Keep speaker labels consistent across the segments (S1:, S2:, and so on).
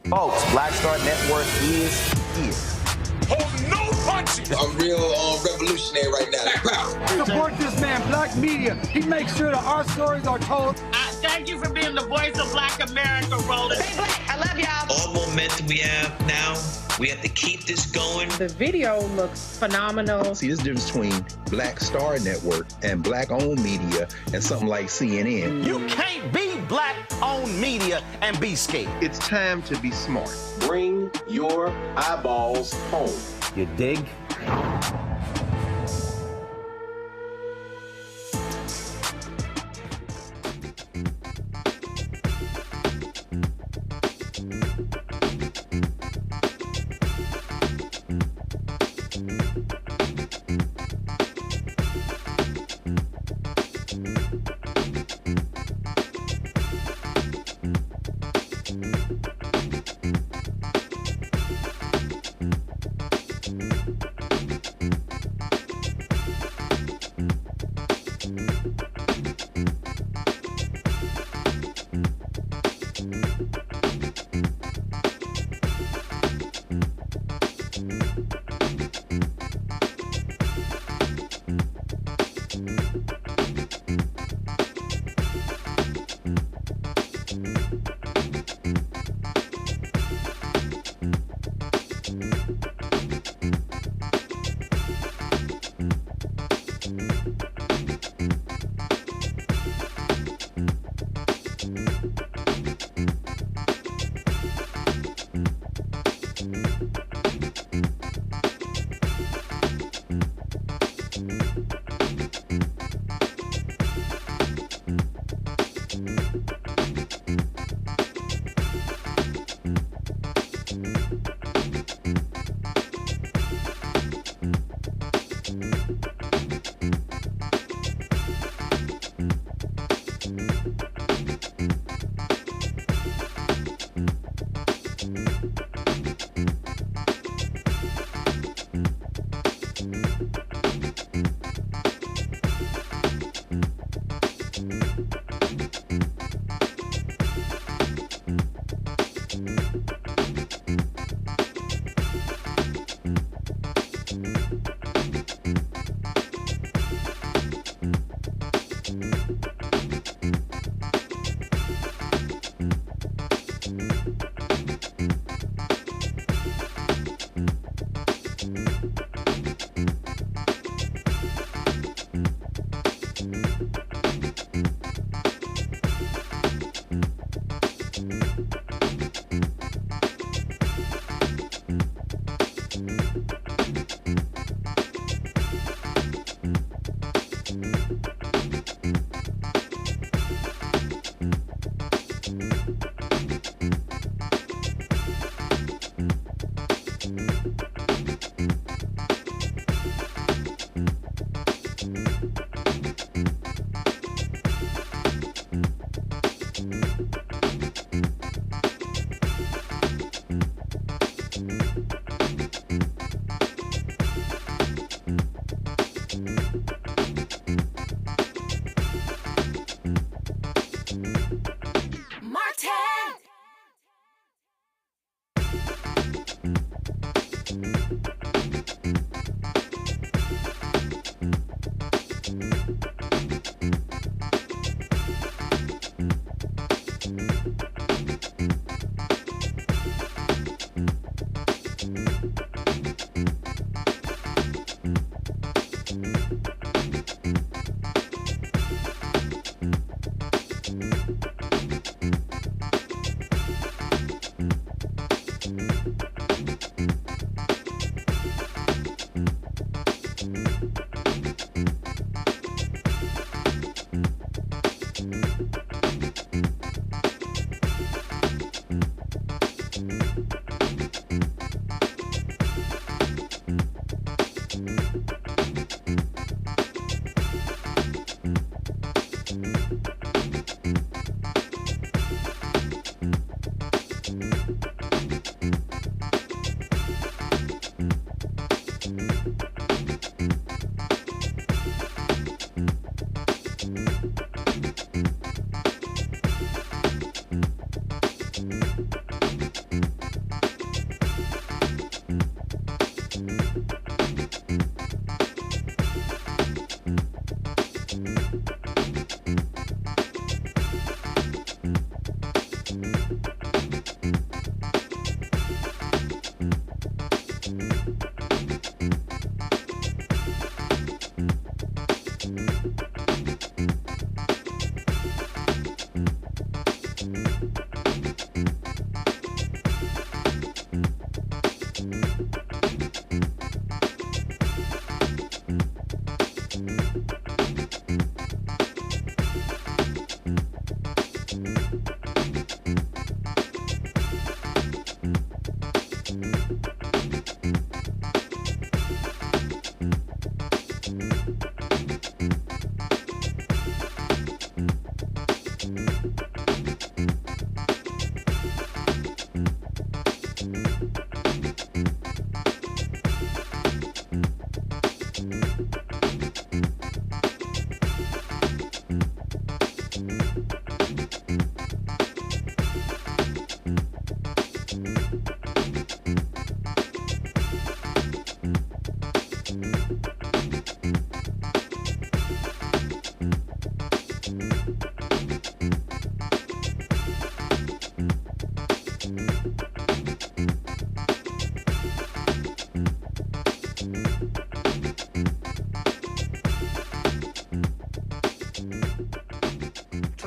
S1: Folks, Black Star Network is here.
S2: Oh, no punches!
S3: I'm real revolutionary right now.
S4: Support this man, Black Media. He makes sure that our stories are told.
S5: Thank you for being the voice of Black America, Roland.
S6: Stay black. I love y'all.
S7: All momentum we have now, we have to keep this going.
S8: The video looks phenomenal.
S9: See, there's a difference between Black Star Network and Black-owned media and something like CNN.
S1: You can't be Black-owned media and be scared.
S10: It's time to be smart.
S11: Bring your eyeballs home.
S1: You dig?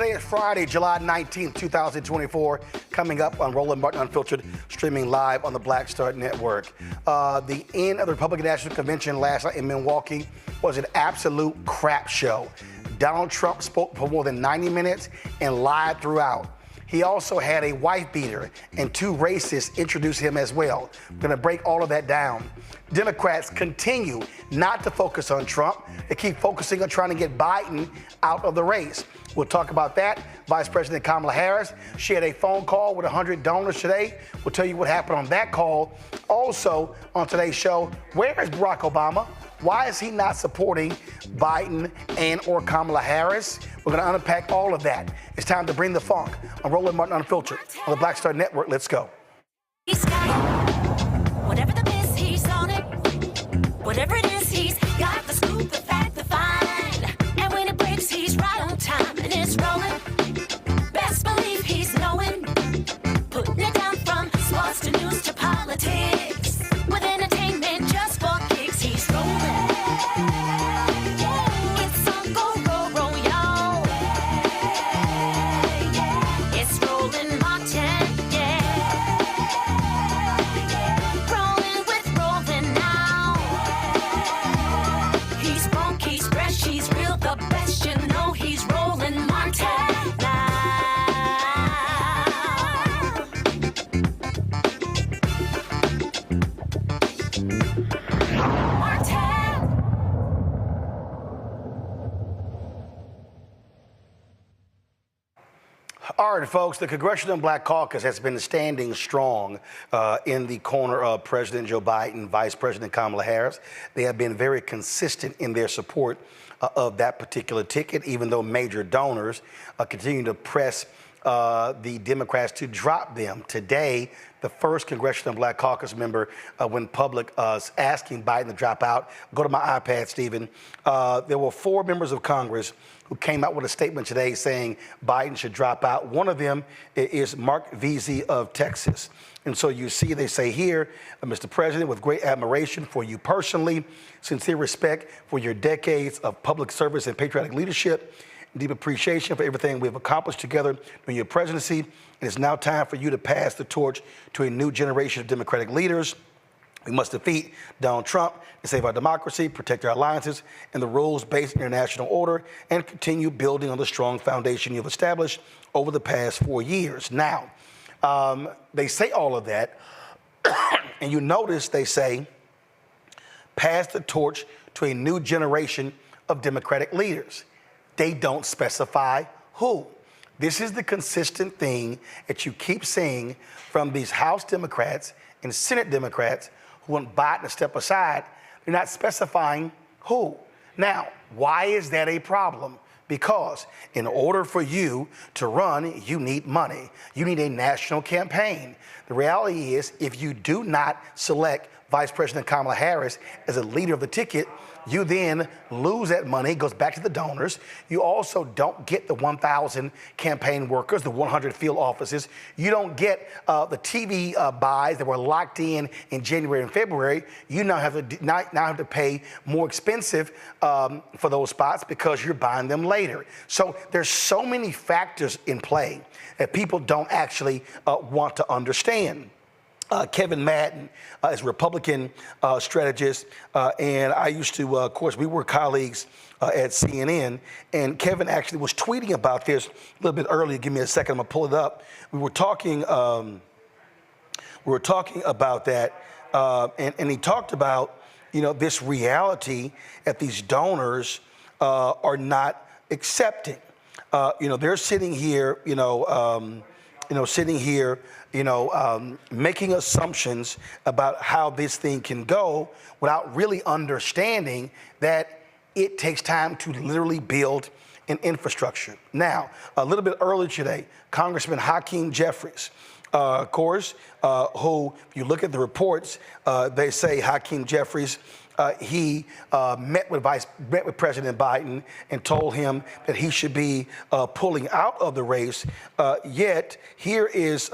S6: Today is Friday, July 19th, 2024, coming up on Roland Martin Unfiltered, streaming live on the Black Star Network. The end of the Republican National Convention last night in Milwaukee was an absolute crap show. Donald Trump spoke for more than 90 minutes and lied throughout. He also had a wife beater and two racists introduce him as well. We're gonna break all of that down. Democrats continue not to focus on Trump. They keep focusing on trying to get Biden out of the race. We'll talk about that. Vice President Kamala Harris, she had a phone call with 100 donors today. We'll tell you what happened on that call. Also on today's show, where is Barack Obama? Why is he not supporting Biden and or Kamala Harris? We're going to unpack all of that. It's time to bring the funk on Roland Martin Unfiltered on the Black Star Network. Let's go.
S10: He's got it. Whatever the biz, he's on it. Whatever it is, he's got the scoop, the fact, the find. And when it breaks, he's right on time and it's rolling. Best believe he's knowing. Putting it down from sports to news to politics. With entertainment just for kicks, he's rolling. It's on go, roll, y'all. It's Roland Martin, yeah.
S6: All right, folks, the Congressional Black Caucus has been standing strong in the corner of President Joe Biden, Vice President Kamala Harris. They have been very consistent in their support of that particular ticket, even though major donors continue to press the Democrats to drop them. Today, the first Congressional Black Caucus member went public asking Biden to drop out. Go to my iPad, Stephen. There were 4 members of Congress who came out with a statement today saying Biden should drop out. One of them is Mark Veazey of Texas. And so you see, they say here, Mr. President, with great admiration for you personally, sincere respect for your decades of public service and patriotic leadership, deep appreciation for everything we've accomplished together during your presidency. It is now time for you to pass the torch to a new generation of Democratic leaders. We must defeat Donald Trump and save our democracy, protect our alliances and the rules-based international order, and continue building on the strong foundation you've established over the past 4 years. Now, they say all of that, and you notice they say, pass the torch to a new generation of Democratic leaders. They don't specify who. This is the consistent thing that you keep seeing from these House Democrats and Senate Democrats who want Biden to step aside. They're not specifying who. Now, why is that a problem? Because in order for you to run, you need money. You need a national campaign. The reality is, if you do not select Vice President Kamala Harris as a leader of the ticket, you then lose that money. It goes back to the donors. You also don't get the 1,000 campaign workers, the 100 field offices. You don't get the TV buys that were locked in January and February. You now have to pay more expensive for those spots because you're buying them later. So there's so many factors in play that people don't actually want to understand. Kevin Madden is a Republican strategist, and I used to, of course, we were colleagues at CNN, and Kevin actually was tweeting about this a little bit earlier. Give me a second, I'm gonna pull it up. We were talking about that, and he talked about, this reality that these donors are not accepting. They're sitting here, making assumptions about how this thing can go without really understanding that it takes time to literally build an infrastructure. Now, a little bit earlier today, Congressman Hakeem Jeffries, of course, who, if you look at the reports, they say Hakeem Jeffries, he met with President Biden and told him that he should be pulling out of the race. Yet here is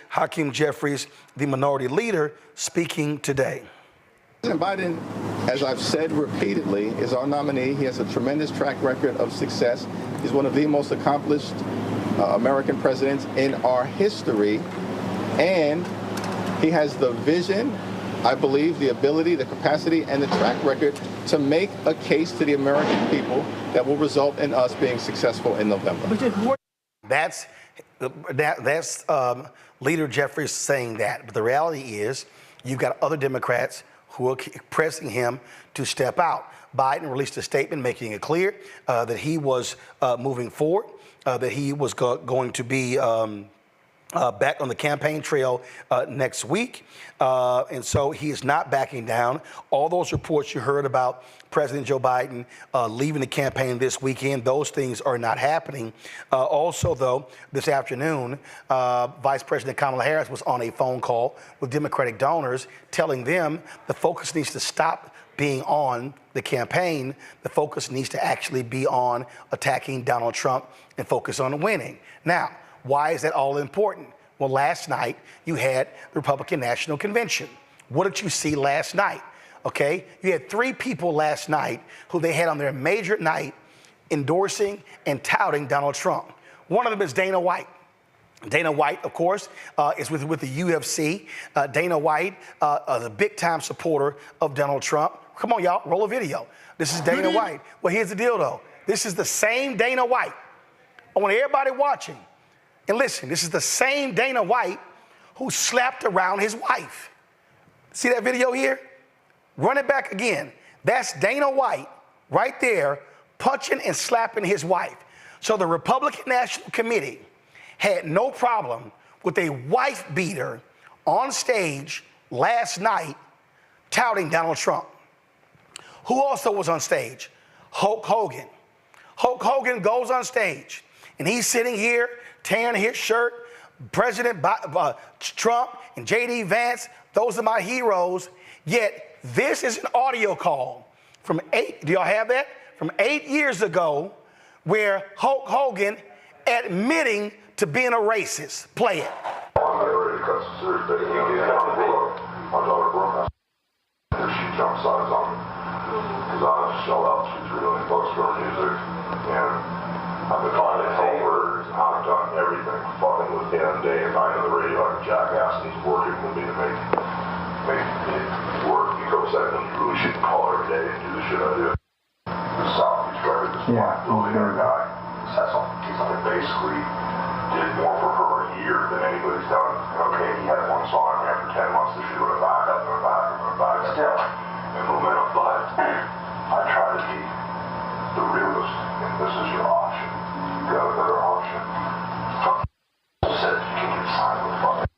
S6: Hakeem Jeffries, the minority leader, speaking today.
S12: President Biden, as I've said repeatedly, is our nominee. He has a tremendous track record of success. He's one of the most accomplished American presidents in our history, and he has the vision, I believe, the ability, the capacity, and the track record to make a case to the American people that will result in us being successful in November.
S6: That's Leader Jeffries saying that. But the reality is, you've got other Democrats who are pressing him to step out. Biden released a statement making it clear that he was moving forward, that he was going to be back on the campaign trail next week. And so he is not backing down. All those reports you heard about President Joe Biden leaving the campaign this weekend, those things are not happening. Also, though, this afternoon, Vice President Kamala Harris was on a phone call with Democratic donors telling them the focus needs to stop being on the campaign. The focus needs to actually be on attacking Donald Trump and focus on winning. Now, why is that all important? Well, last night you had the Republican National Convention. What did you see last night? Okay, you had 3 people last night who they had on their major night endorsing and touting Donald Trump. One of them is Dana White. Dana White, of course, is with the UFC. Dana White is a big-time supporter of Donald Trump. Come on, y'all, roll a video. This is Dana White. Well, here's the deal, though. This is the same Dana White. I want everybody watching. And listen, this is the same Dana White who slapped around his wife. See that video here? Run it back again. That's Dana White right there punching and slapping his wife. So the Republican National Committee had no problem with a wife beater on stage last night touting Donald Trump. Who also was on stage? Hulk Hogan. Hulk Hogan goes on stage, and he's sitting here tearing his shirt. President Trump and J.D. Vance, those are my heroes. Yet this is an audio call from do y'all have that? From 8 years ago, where Hulk Hogan admitting to being a racist. Play it.
S2: She jump sides on me because I shell out $2-3 million for her music, and I've been trying to tell her I've done everything, fucking with him day and night on the radio like a jackass, and he's working with me to make it work. He goes that you really shouldn't call every day and do the shit I do. The Southeast driver, this black billionaire guy, he's basically did more for her a year than anybody's done. Okay, he had one song after 10 months, the shit would have back up and back still. And momentum, but I try to be the realist, and this is your option. You got a better option. Said you can get signed with fucking.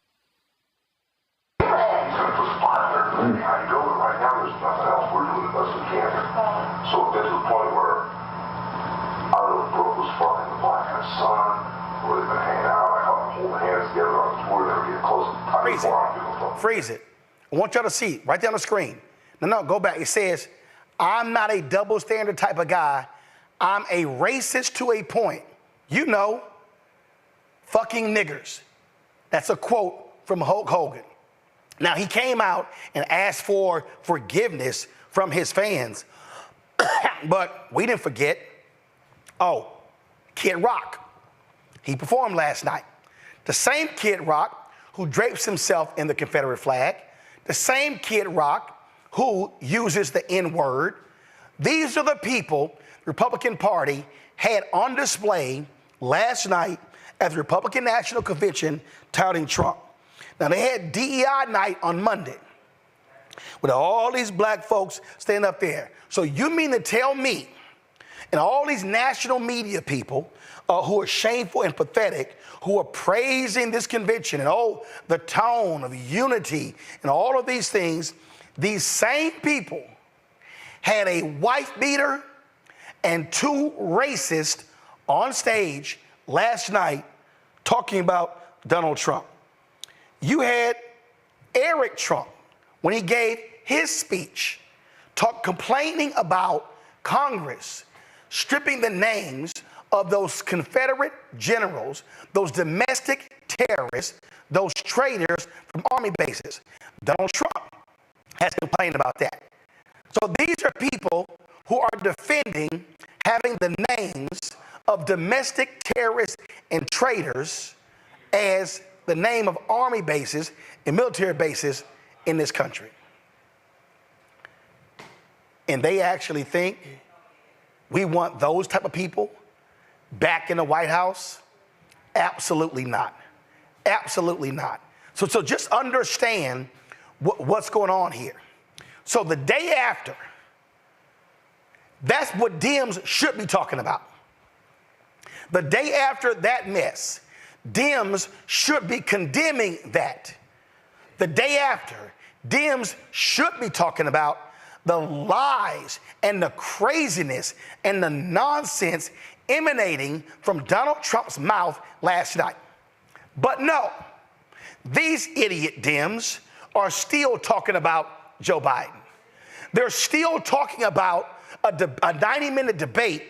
S2: He's gonna put $500 million behind you. Go right now, there's nothing else. We're doing the best we can. So it gets to the point where I really broke this fucking the black guy's son, where they've been hanging out. I helped them hold hands together on the tour. They were getting close.
S6: Freeze it. Freeze it. I want y'all to see right there on the screen. No, go back. It says, I'm not a double standard type of guy. I'm a racist to a point. You know, fucking niggers. That's a quote from Hulk Hogan. Now, he came out and asked for forgiveness from his fans, but we didn't forget, Kid Rock. He performed last night. The same Kid Rock who drapes himself in the Confederate flag, the same Kid Rock who uses the N-word. These are the people the Republican Party had on display last night at the Republican National Convention touting Trump. Now, they had DEI night on Monday with all these black folks standing up there. So you mean to tell me and all these national media people who are shameful and pathetic, who are praising this convention and the tone of unity and all of these things, these same people had a wife beater and two racists on stage last night talking about Donald Trump. You had Eric Trump, when he gave his speech, complaining about Congress stripping the names of those Confederate generals, those domestic terrorists, those traitors from army bases. Donald Trump has complained about that. So these are people who are defending having the names of domestic terrorists and traitors as the name of army bases and military bases in this country. And they actually think we want those type of people back in the White House? Absolutely not. Absolutely not. So just understand what's going on here. So the day after, that's what Dems should be talking about. The day after that mess, Dems should be condemning that. The day after, Dems should be talking about the lies and the craziness and the nonsense emanating from Donald Trump's mouth last night. But no, these idiot Dems are still talking about Joe Biden. They're still talking about a 90-minute debate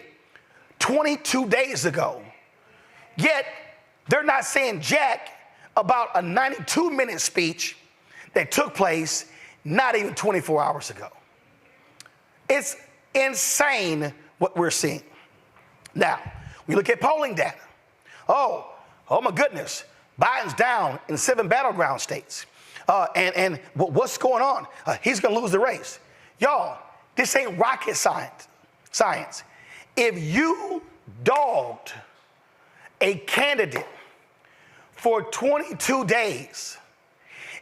S6: 22 days ago. Yet, they're not saying jack about a 92-minute speech that took place not even 24 hours ago. It's insane what we're seeing. Now, we look at polling data. Oh my goodness, Biden's down in 7 battleground states. And what's going on? He's gonna lose the race. Y'all, this ain't rocket science. If you dogged a candidate for 22 days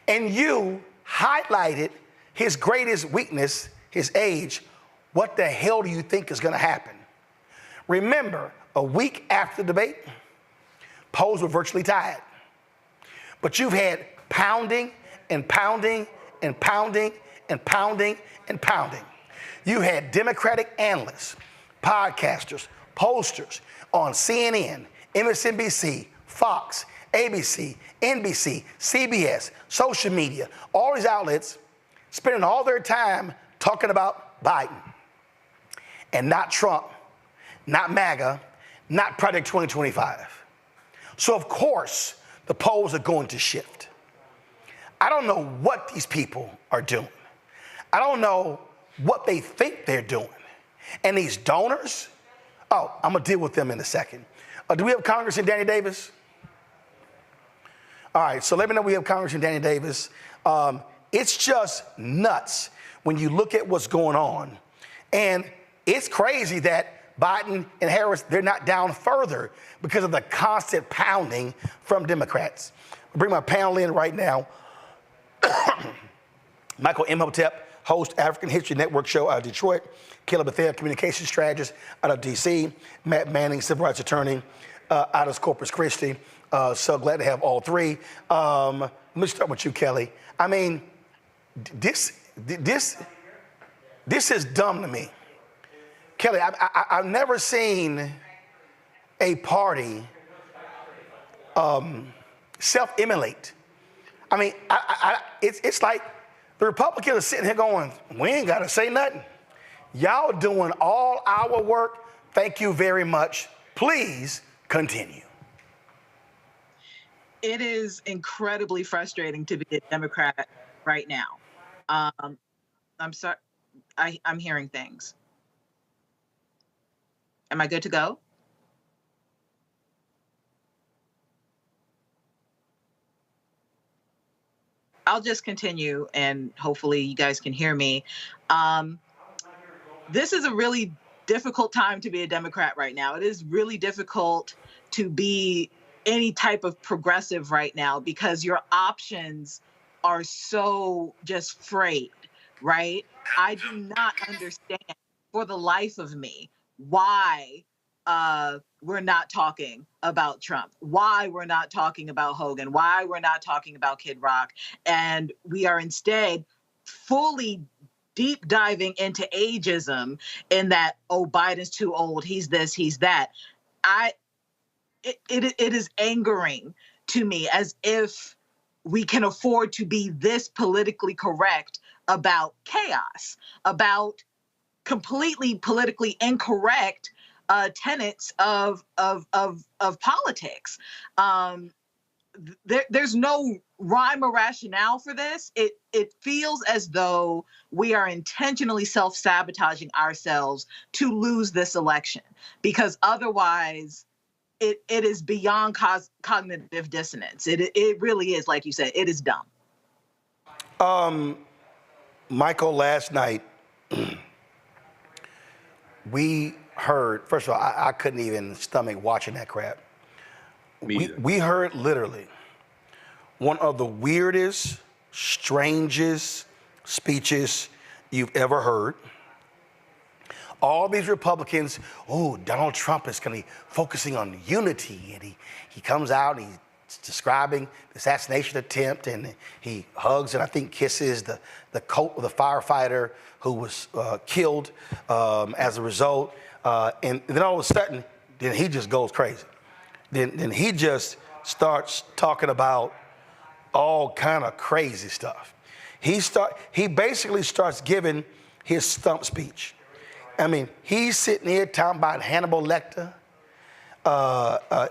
S6: and you highlighted his greatest weakness, his age, what the hell do you think is gonna happen? Remember, a week after the debate, polls were virtually tied. But you've had pounding and pounding and pounding and pounding and pounding. You had Democratic analysts, podcasters, pollsters on CNN, MSNBC, Fox, ABC, NBC, CBS, social media, all these outlets spending all their time talking about Biden and not Trump, not MAGA, not Project 2025. So of course, the polls are going to shift. I don't know what these people are doing. I don't know what they think they're doing. And these donors, oh, I'm gonna deal with them in a second. Do we have Congressman Danny Davis? All right, so let me know we have Congressman Danny Davis. It's just nuts when you look at what's going on. And it's crazy that Biden and Harris, they're not down further because of the constant pounding from Democrats. I'll bring my panel in right now. Michael Imhotep, host African History Network show out of Detroit. Caleb Bethel, communications strategist out of D.C. Matt Manning, civil rights attorney out of Corpus Christi. So glad to have all three. Let me start with you, Kelly. I mean, this is dumb to me. Kelly, I've never seen a party self-immolate. I mean, it's like the Republicans are sitting here going, we ain't got to say nothing. Y'all doing all our work. Thank you very much. Please continue.
S13: It is incredibly frustrating to be a Democrat right now. I'm sorry, I'm hearing things. Am I good to go? I'll just continue and hopefully you guys can hear me. This is a really difficult time to be a Democrat right now. It is really difficult to be any type of progressive right now because your options are so just frayed, right? I do not understand for the life of me why we're not talking about Trump, why we're not talking about Hogan, why we're not talking about Kid Rock, and we are instead fully deep diving into ageism in that, oh, Biden's too old, he's this, he's that. It is angering to me, as if we can afford to be this politically correct about chaos, about completely politically incorrect tenets of politics. There's no rhyme or rationale for this. It feels as though we are intentionally self-sabotaging ourselves to lose this election, because otherwise it is beyond cognitive dissonance. It really is, like you said, it is dumb.
S6: Michael, last night, we heard, first of all, I couldn't even stomach watching that crap. We heard literally one of the weirdest, strangest speeches you've ever heard. All these Republicans, oh, Donald Trump is going to be focusing on unity, and he comes out and he's describing the assassination attempt, and he hugs and I think kisses the coat of the firefighter who was killed as a result. And then all of a sudden, then he just goes crazy. Then he just starts talking about all kind of crazy stuff. He basically starts giving his stump speech. I mean, he's sitting here talking about Hannibal Lecter.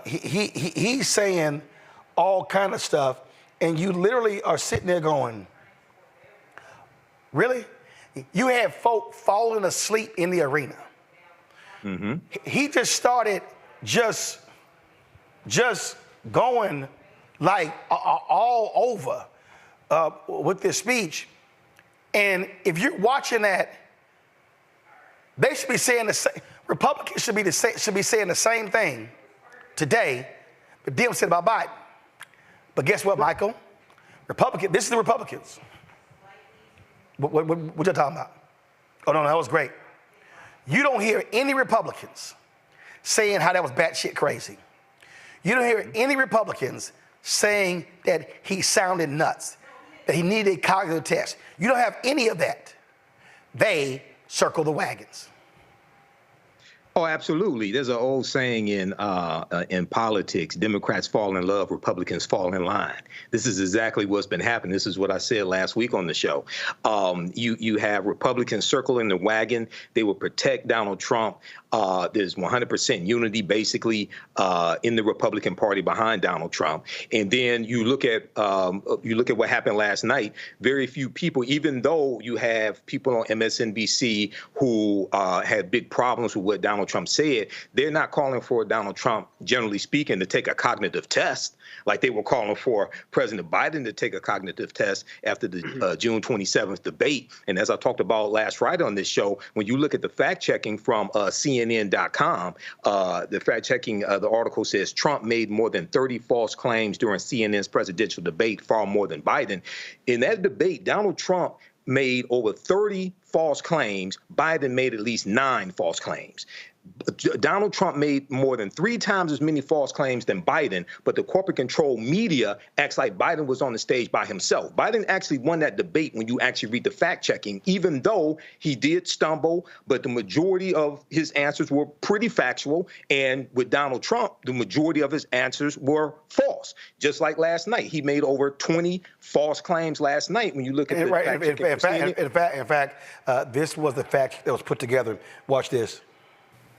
S6: He's saying all kind of stuff, and you literally are sitting there going, really? You had folk falling asleep in the arena. Mm-hmm. He just started just going like all over with this speech. And if you're watching that, they should be saying the same. Republicans should be saying the same thing today that Dems said about Biden. But guess what, Michael? This is the Republicans. What you talking about? Oh, no, that was great. You don't hear any Republicans saying how that was batshit crazy. You don't hear any Republicans saying that he sounded nuts, that he needed a cognitive test. You don't have any of that. They circle the wagons.
S9: Oh, absolutely. There's an old saying in politics: Democrats fall in love, Republicans fall in line. This is exactly what's been happening. This is what I said last week on the show. You have Republicans circling the wagon. They will protect Donald Trump. There's 100% unity, basically, in the Republican Party behind Donald Trump. And then you look at what happened last night. Very few people, even though you have people on MSNBC who had big problems with what Donald Trump said, they're not calling for Donald Trump, generally speaking, to take a cognitive test like they were calling for President Biden to take a cognitive test after the June 27th debate. And as I talked about last Friday on this show, when you look at the fact checking from CNN.com, the fact checking, the article says Trump made more than 30 false claims during CNN's presidential debate, far more than Biden. In that debate, Donald Trump made over 30 false claims. Biden made at least 9 false claims. Donald Trump made more than 3 times as many false claims than Biden, but the corporate control media acts like Biden was on the stage by himself. Biden actually won that debate when you actually read the fact checking, even though he did stumble, but the majority of his answers were pretty factual. And with Donald Trump, the majority of his answers were false. Just like last night, he made over 20 false claims last night when you look at the fact checking.
S6: In fact, this was the fact that was put together. Watch this.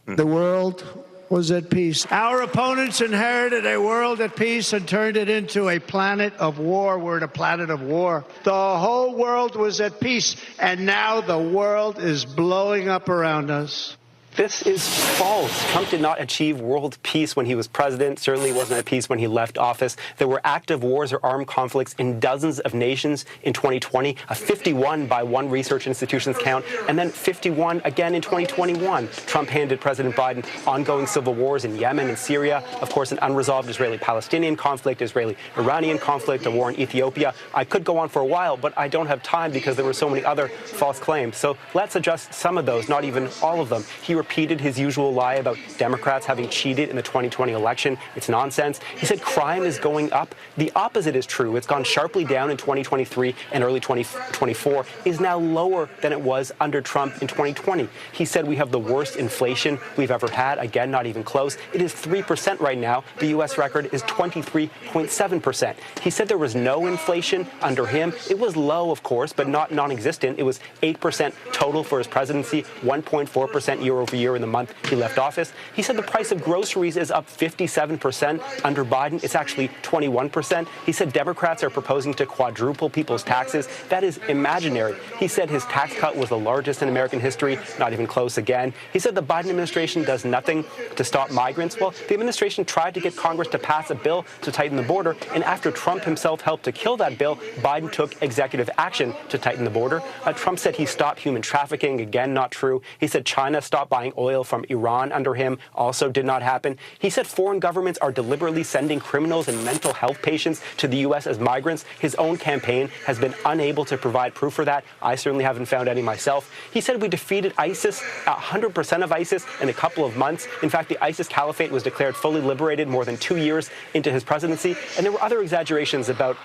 S4: The world was at peace. Our opponents inherited a world at peace and turned it into a planet of war. We're in a planet of war. The whole world was at peace, and now the world is blowing up around us.
S14: This is false. Trump did not achieve world peace when he was president, certainly wasn't at peace when he left office. There were active wars or armed conflicts in dozens of nations in 2020, 51 by one research institution's count, and then 51 again in 2021. Trump handed President Biden ongoing civil wars in Yemen and Syria, of course, an unresolved Israeli-Palestinian conflict, Israeli-Iranian conflict, a war in Ethiopia. I could go on for a while, but I don't have time because there were so many other false claims. So let's adjust some of those, not even all of them. He repeated his usual lie about Democrats having cheated in the 2020 election. It's nonsense. He said crime is going up. The opposite is true. It's gone sharply down in 2023 and early 2024, is now lower than it was under Trump in 2020. He said we have the worst inflation we've ever had. Again, not even close. It is 3% right now. The U.S. record is 23.7%. He said there was no inflation under him. It was low, of course, but not non-existent. It was 8% total for his presidency, 1.4% year over year in the month he left office. He said the price of groceries is up 57% under Biden. It's actually 21%. He said Democrats are proposing to quadruple people's taxes. That is imaginary. He said his tax cut was the largest in American history, not even close again. He said the Biden administration does nothing to stop migrants. Well, the administration tried to get Congress to pass a bill to tighten the border, and after Trump himself helped to kill that bill, Biden took executive action to tighten the border. Trump said he stopped human trafficking. Again, not true. He said China stopped buying oil from Iran under him. Also did not happen. He said foreign governments are deliberately sending criminals and mental health patients to the U.S. as migrants. His own campaign has been unable to provide proof for that. I certainly haven't found any myself. He said we defeated ISIS, 100% of ISIS, in a couple of months. In fact, the ISIS caliphate was declared fully liberated more than 2 years into his presidency. And there were other exaggerations about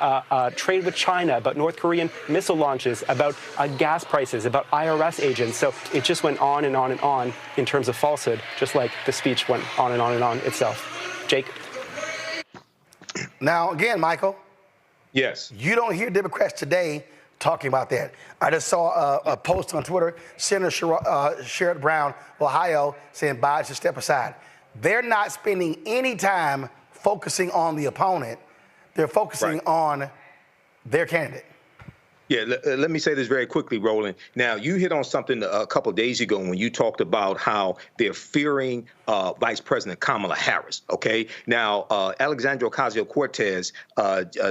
S14: trade with China, about North Korean missile launches, about gas prices, about IRS agents. So it just went on and on and on in terms of falsehood, just like the speech went on and on and on itself. Jake?
S6: Now, again, Michael.
S9: Yes.
S6: You don't hear Democrats today talking about that. I just saw a post on Twitter, Senator Sherrod Brown, Ohio, saying Biden should step aside. They're not spending any time focusing on the opponent. They're focusing on their candidate.
S9: Yeah, let me say this very quickly, Roland. Now, you hit on something a couple of days ago when you talked about how they're fearing Vice President Kamala Harris, okay? Now, Alexandria Ocasio-Cortez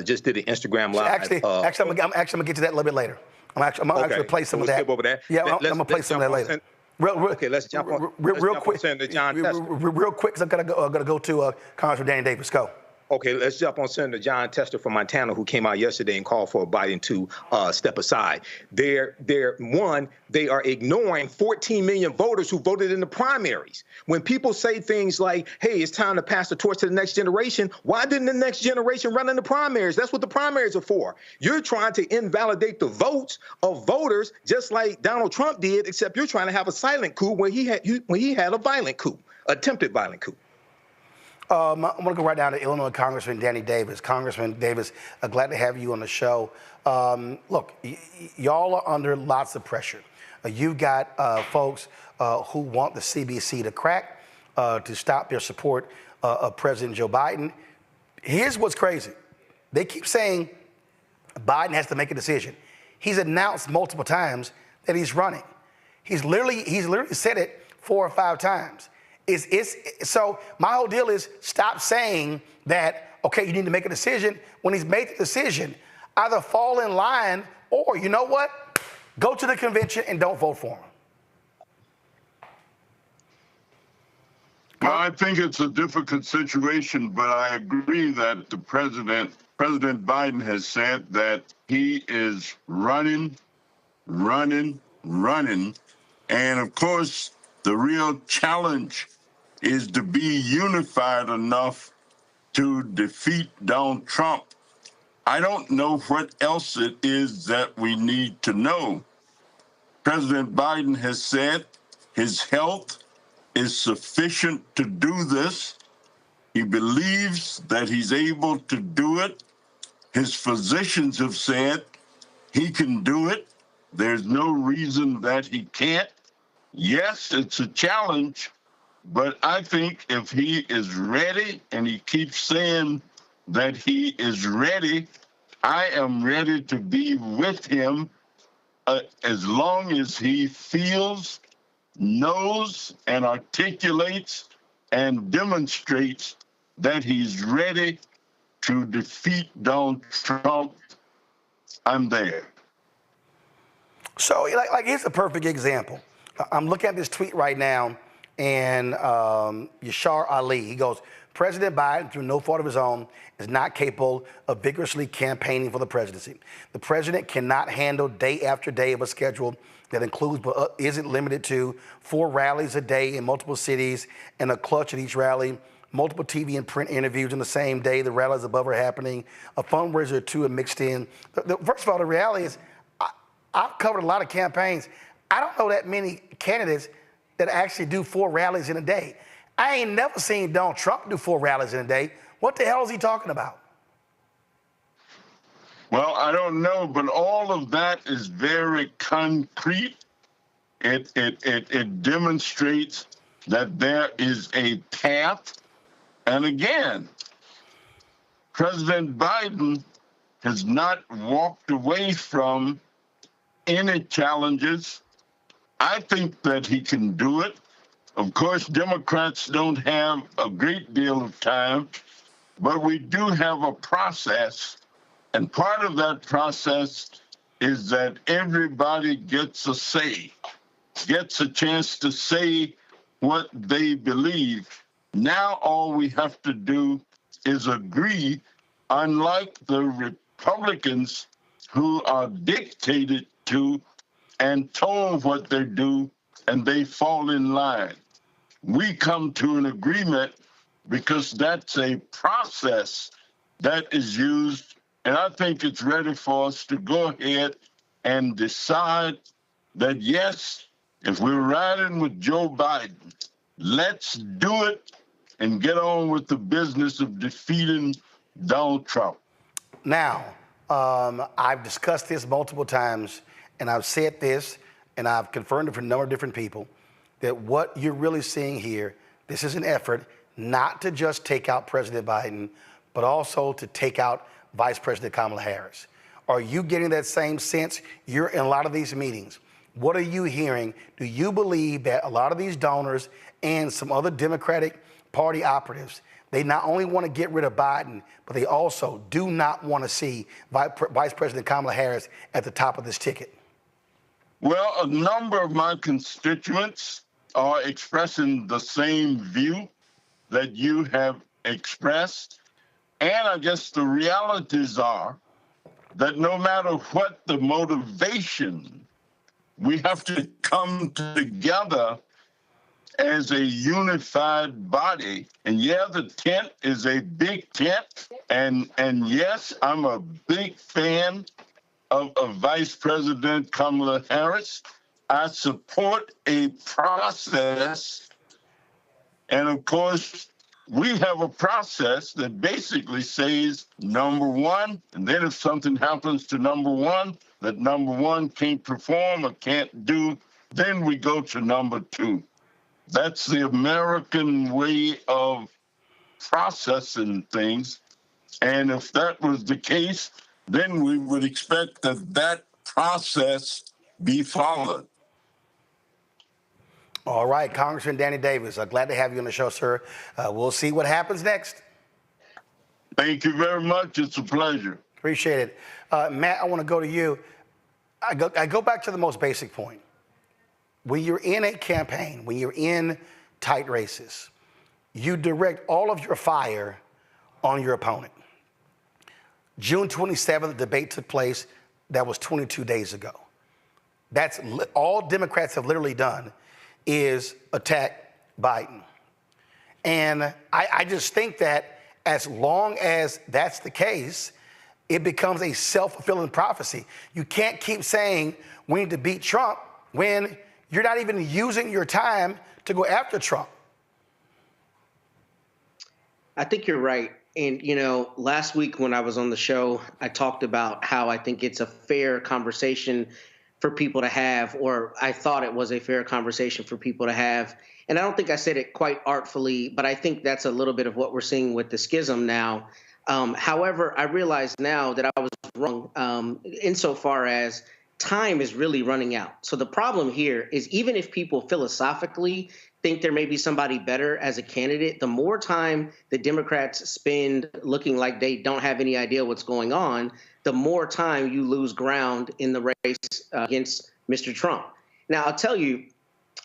S9: just did an Instagram Live.
S6: Actually, I'm going to get to that a little bit later. I'm actually play some of that.
S9: Skip over that.
S6: Yeah, I'm going to play some of that later.
S9: Okay, let's jump on.
S6: Real quick,
S9: Senator John Tester.
S6: real quick, because I'm going to go to Congressman Danny Davis. Go.
S9: Okay, let's jump on Senator John Tester from Montana, who came out yesterday and called for Biden to step aside. They are ignoring 14 million voters who voted in the primaries. When people say things like, hey, it's time to pass the torch to the next generation, why didn't the next generation run in the primaries? That's what the primaries are for. You're trying to invalidate the votes of voters just like Donald Trump did, except you're trying to have a silent coup when he had a violent coup, attempted violent coup.
S6: I'm going to go right down to Illinois Congressman Danny Davis. Congressman Davis, glad to have you on the show. Look, y'all are under lots of pressure. You've got folks who want the CBC to crack, to stop their support of President Joe Biden. Here's what's crazy. They keep saying Biden has to make a decision. He's announced multiple times that he's running. He's literally said it 4 or 5 times. So my whole deal is stop saying that, okay, you need to make a decision when he's made the decision. Either fall in line or, you know what, go to the convention and don't vote for him.
S15: Well, I think it's a difficult situation, but I agree that President Biden has said that he is running. And of course, the real challenge is to be unified enough to defeat Donald Trump. I don't know what else it is that we need to know. President Biden has said his health is sufficient to do this. He believes that he's able to do it. His physicians have said he can do it. There's no reason that he can't. Yes, it's a challenge, but I think if he is ready, and he keeps saying that he is ready, I am ready to be with him as long as he feels, knows, and articulates and demonstrates that he's ready to defeat Donald Trump. I'm there.
S6: So, like here's a perfect example. I'm looking at this tweet right now, and Yashar Ali, he goes, President Biden, through no fault of his own, is not capable of vigorously campaigning for the presidency. The president cannot handle day after day of a schedule that includes but isn't limited to 4 rallies a day in multiple cities and a clutch at each rally, multiple TV and print interviews in the same day the rallies above are happening, a fundraiser or 2 are mixed in. First of all, the reality is I've covered a lot of campaigns. I don't know that many candidates that actually do 4 rallies in a day. I ain't never seen Donald Trump do 4 rallies in a day. What the hell is he talking about?
S15: Well, I don't know, but all of that is very concrete. It demonstrates that there is a path. And again, President Biden has not walked away from any challenges. I think that he can do it. Of course, Democrats don't have a great deal of time, but we do have a process. And part of that process is that everybody gets a say, gets a chance to say what they believe. Now all we have to do is agree, unlike the Republicans who are dictated to and told what they do, and they fall in line. We come to an agreement because that's a process that is used, and I think it's ready for us to go ahead and decide that, yes, if we're riding with Joe Biden, let's do it and get on with the business of defeating Donald Trump.
S6: Now, I've discussed this multiple times, and I've said this, and I've confirmed it for a number of different people, that what you're really seeing here, this is an effort not to just take out President Biden, but also to take out Vice President Kamala Harris. Are you getting that same sense? You're in a lot of these meetings. What are you hearing? Do you believe that a lot of these donors and some other Democratic Party operatives, they not only want to get rid of Biden, but they also do not want to see Vice President Kamala Harris at the top of this ticket?
S15: Well, a number of my constituents are expressing the same view that you have expressed. And I guess the realities are that no matter what the motivation, we have to come together as a unified body. And yeah, the tent is a big tent. And yes, I'm a big fan of Vice President Kamala Harris. I support a process. And of course, we have a process that basically says number one, and then if something happens to number one that number one can't perform or can't do, then we go to number two. That's the American way of processing things. And if that was the case, then we would expect that process be followed.
S6: All right, Congressman Danny Davis, glad to have you on the show, sir. We'll see what happens next.
S15: Thank you very much. It's a pleasure.
S6: Appreciate it. Matt, I want to go to you. I go back to the most basic point. When you're in a campaign, when you're in tight races, you direct all of your fire on your opponent. June 27th, the debate took place. That was 22 days ago. That's all Democrats have literally done is attack Biden. And I just think that as long as that's the case, it becomes a self-fulfilling prophecy. You can't keep saying we need to beat Trump when you're not even using your time to go after Trump.
S16: I think you're right. And, you know, last week when I was on the show, I talked about how I think it's a fair conversation for people to have, or I thought it was a fair conversation for people to have. And I don't think I said it quite artfully, but I think that's a little bit of what we're seeing with the schism now. However, I realize now that I was wrong insofar as time is really running out. So the problem here is even if people philosophically think there may be somebody better as a candidate, the more time the Democrats spend looking like they don't have any idea what's going on, the more time you lose ground in the race against Mr. Trump. Now, I'll tell you,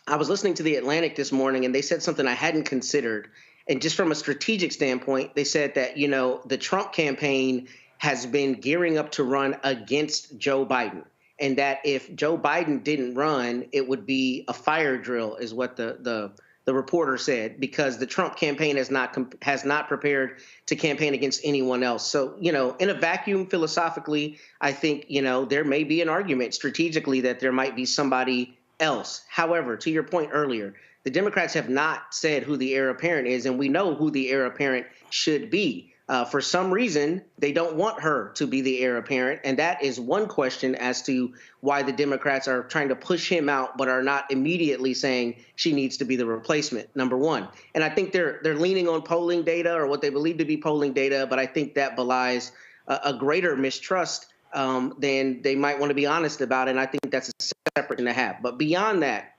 S16: I was listening to The Atlantic this morning, and they said something I hadn't considered. And just from a strategic standpoint, they said that, you know, the Trump campaign has been gearing up to run against Joe Biden. And that if Joe Biden didn't run, it would be a fire drill, is what the reporter said, because the Trump campaign has not prepared to campaign against anyone else. So, you know, in a vacuum, philosophically, I think, you know, there may be an argument strategically that there might be somebody else. However, to your point earlier, the Democrats have not said who the heir apparent is, and we know who the heir apparent should be. For some reason, they don't want her to be the heir apparent, and that is one question as to why the Democrats are trying to push him out but are not immediately saying she needs to be the replacement, number one. And I think they're leaning on polling data or what they believe to be polling data, but I think that belies a greater mistrust than they might want to be honest about, and I think that's a separate thing to have. But beyond that,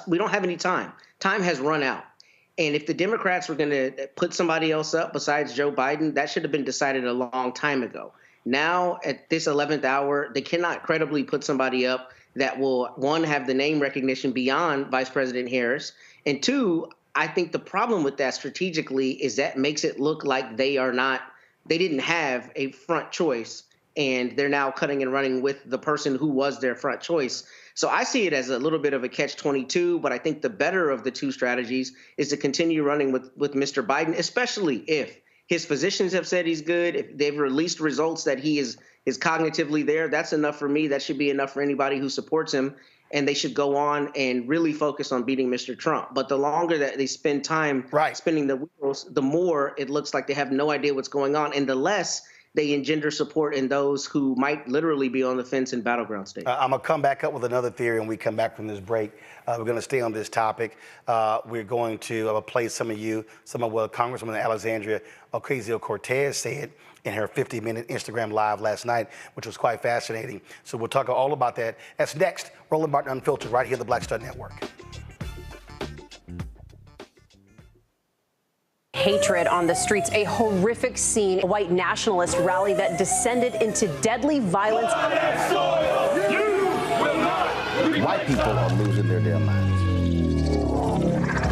S16: we don't have any time. Time has run out. And if the Democrats were going to put somebody else up besides Joe Biden, that should have been decided a long time ago. Now, at this 11th hour, they cannot credibly put somebody up that will, one, have the name recognition beyond Vice President Harris. And two, I think the problem with that strategically is that makes it look like they didn't have a front choice, and they're now cutting and running with the person who was their front choice. So I see it as a little bit of a catch-22, but I think the better of the two strategies is to continue running with Mr. Biden, especially if his physicians have said he's good, if they've released results that he is cognitively there. That's enough for me. That should be enough for anybody who supports him, and they should go on and really focus on beating Mr. Trump. But the longer that they spend time spinning the wheels, the more it looks like they have no idea what's going on, and the less they engender support in those who might literally be on the fence in battleground states. I'm going to come back up with another theory when we come back from this break. We're going to stay on this topic. We're going to play some of what Congresswoman Alexandria Ocasio-Cortez said in her 50-minute Instagram Live last night, which was quite fascinating. So we'll talk all about that. That's next. Roland Martin Unfiltered, right here on the Black Star Network.
S17: Hatred on the streets, a horrific scene, a white nationalist rally that descended into deadly violence.
S1: White people are losing their damn minds.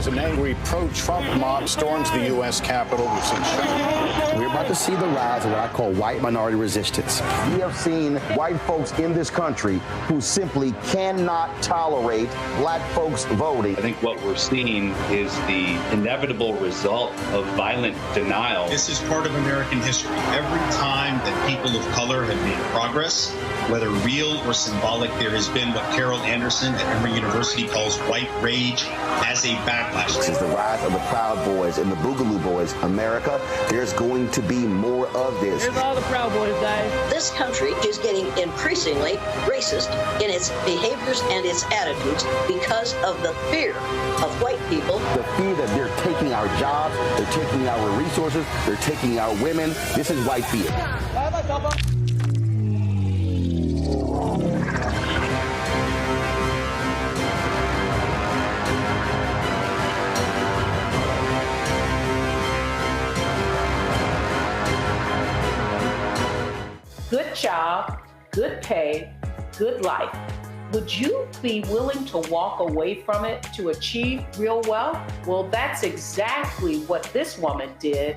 S18: as an angry pro-Trump mob storms the U.S. Capitol. We've seen
S19: We're about to see the rise of what I call white minority resistance. We have seen white folks in this country who simply cannot tolerate black folks voting.
S20: I think what we're seeing is the inevitable result of violent denial.
S21: This is part of American history. Every time that people of color have made progress, whether real or symbolic, there has been what Carol Anderson at Emory University calls white rage as a backlash.
S19: This is the rise of the Proud Boys and the Boogaloo Boys. America, there's going to be more of this.
S22: Here's all the Proud Boys, guys.
S23: This country is getting increasingly racist in its behaviors and its attitudes because of the fear of white people.
S19: The fear that they're taking our jobs, they're taking our resources, they're taking our women. This is white fear.
S24: Good job, good pay, good life. Would you be willing to walk away from it to achieve real wealth? Well, that's exactly what this woman did.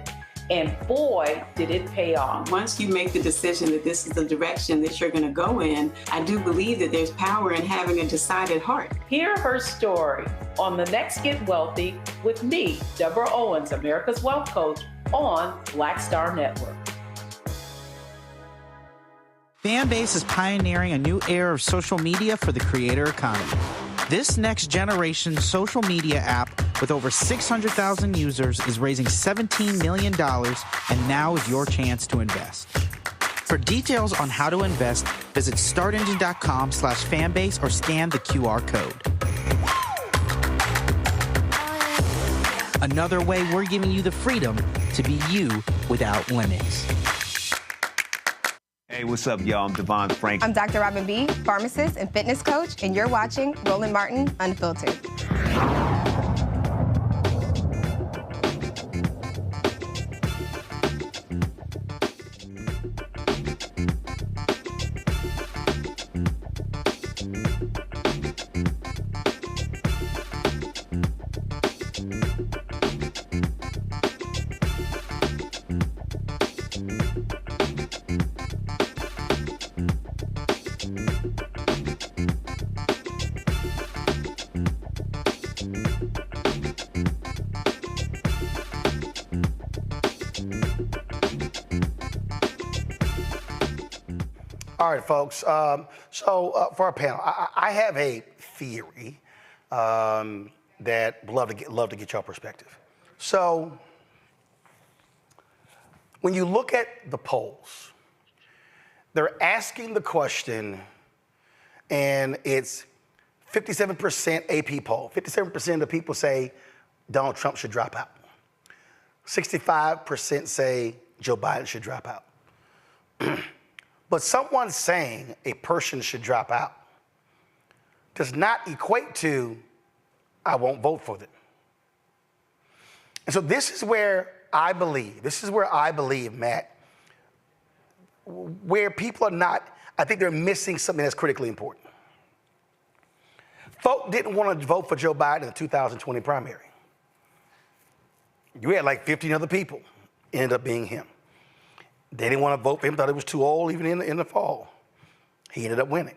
S24: And boy, did it pay off.
S25: Once you make the decision that this is the direction that you're going to go in, I do believe that there's power in having a decided heart.
S24: Hear her story on The Next Get Wealthy with me, Deborah Owens, America's Wealth Coach, on Black Star Network.
S26: Fanbase is pioneering a new era of social media for the creator economy. This next generation social media app with over 600,000 users is raising $17 million, and now is your chance to invest. For details on how to invest, visit startengine.com/fanbase or scan the QR code. Another way we're giving you the freedom to be you without limits.
S27: Hey, what's up, y'all? I'm Devon Frank.
S28: I'm Dr. Robin B., pharmacist and fitness coach, and you're watching Roland Martin Unfiltered.
S6: All right, folks. So for our panel, I have a theory that love to get your perspective. So when you look at the polls, they're asking the question, and it's 57% AP poll. 57% of the people say Donald Trump should drop out. 65% say Joe Biden should drop out. But someone saying a person should drop out does not equate to, I won't vote for them. And so this is where I believe, Matt, where people are not, I think they're missing something that's critically important. Folk didn't want to vote for Joe Biden in the 2020 primary. You had like 15 other people, ended up being him. They didn't want to vote for him, thought he was too old even in the fall. He ended up winning.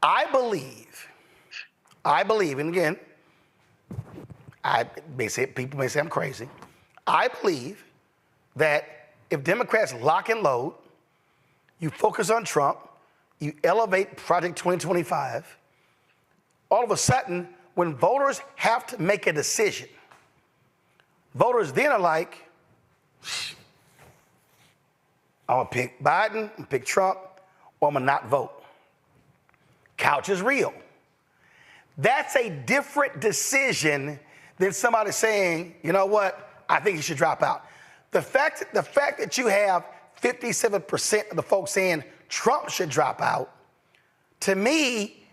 S6: I believe, and again, people may say I'm crazy. I believe that if Democrats lock and load, you focus on Trump, you elevate Project 2025, all of a sudden, when voters have to make a decision, voters then are like, I'm gonna pick Biden, I'm gonna pick Trump, or I'm gonna not vote. Couch is real. That's a different decision than somebody saying, you know what, I think he should drop out. The fact that you have 57% of the folks saying Trump should drop out, to me,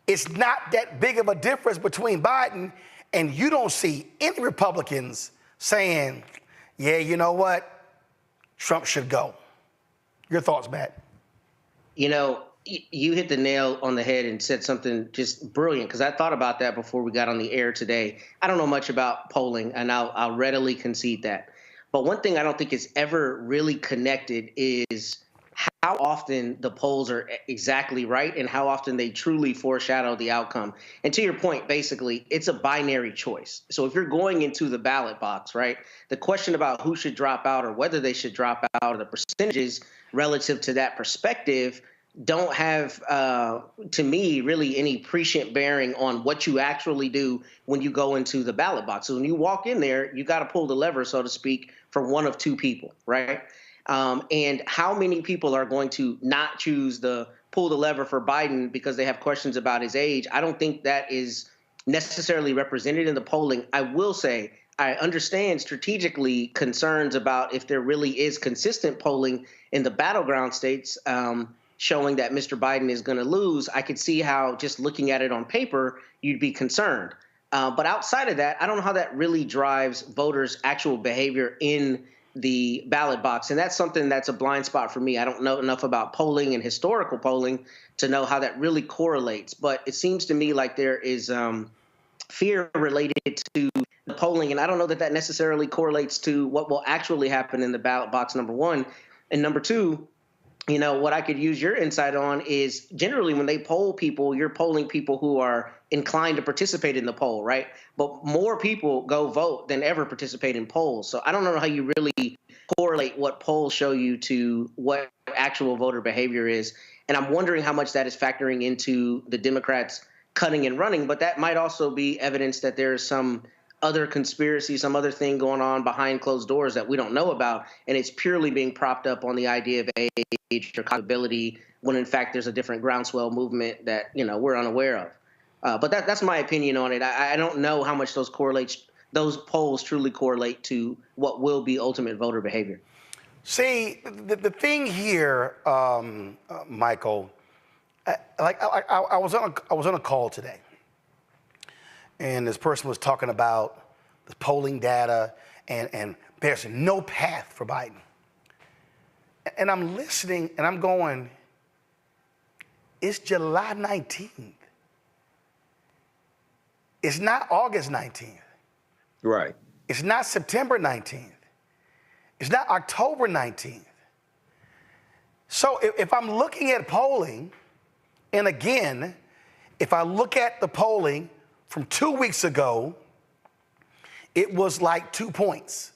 S6: it's not that big of a difference between Biden, and you don't see any Republicans saying, yeah, you know what, Trump should go. Your thoughts, Matt?
S16: You know, You hit the nail on the head and said something just brilliant, because I thought about that before we got on the air today. I don't know much about polling, and I'll readily concede that. But one thing I don't think is ever really connected is how often the polls are exactly right and how often they truly foreshadow the outcome. And to your point, basically, it's a binary choice. So if you're going into the ballot box, right, the question about who should drop out or whether they should drop out, or the percentages relative to that perspective, don't have, to me, really any prescient bearing on what you actually do when you go into the ballot box. So when you walk in there, you got to pull the lever, so to speak, for one of two people, right? And how many people are going to not choose the pull the lever for Biden because they have questions about his age? I don't think that is necessarily represented in the polling. I will say I understand strategically concerns about if there really is consistent polling in the battleground states, showing that Mr. Biden is going to lose. I could see how, just looking at it on paper, you'd be concerned. But outside of that, I don't know how that really drives voters' actual behavior in the ballot box. And that's something that's a blind spot for me. I don't know enough about polling and historical polling to know how that really correlates. But it seems to me like there is fear related to the polling. And I don't know that that necessarily correlates to what will actually happen in the ballot box, number one. And number two, you know, what I could use your insight on is generally when they poll people, you're polling people who are inclined to participate in the poll, right? But more people go vote than ever participate in polls. So I don't know how you really correlate what polls show you to what actual voter behavior is. And I'm wondering how much that is factoring into the Democrats cutting and running. But that might also be evidence that there's some other conspiracy, some other thing going on behind closed doors that we don't know about. And it's purely being propped up on the idea of age or capability, when in fact there's a different groundswell movement that, you know, we're unaware of. But that's my opinion on it. I don't know how much those polls truly correlate to what will be ultimate voter behavior.
S6: See, the thing here, Michael, I was on a call today, and this person was talking about the polling data, and there's no path for Biden. And I'm listening, and I'm going, it's July 19th. It's not August 19th.
S9: Right.
S6: It's not September 19th. It's not October 19th. So if I'm looking at polling, and again, if I look at the polling from 2 weeks ago, it was like 2 points.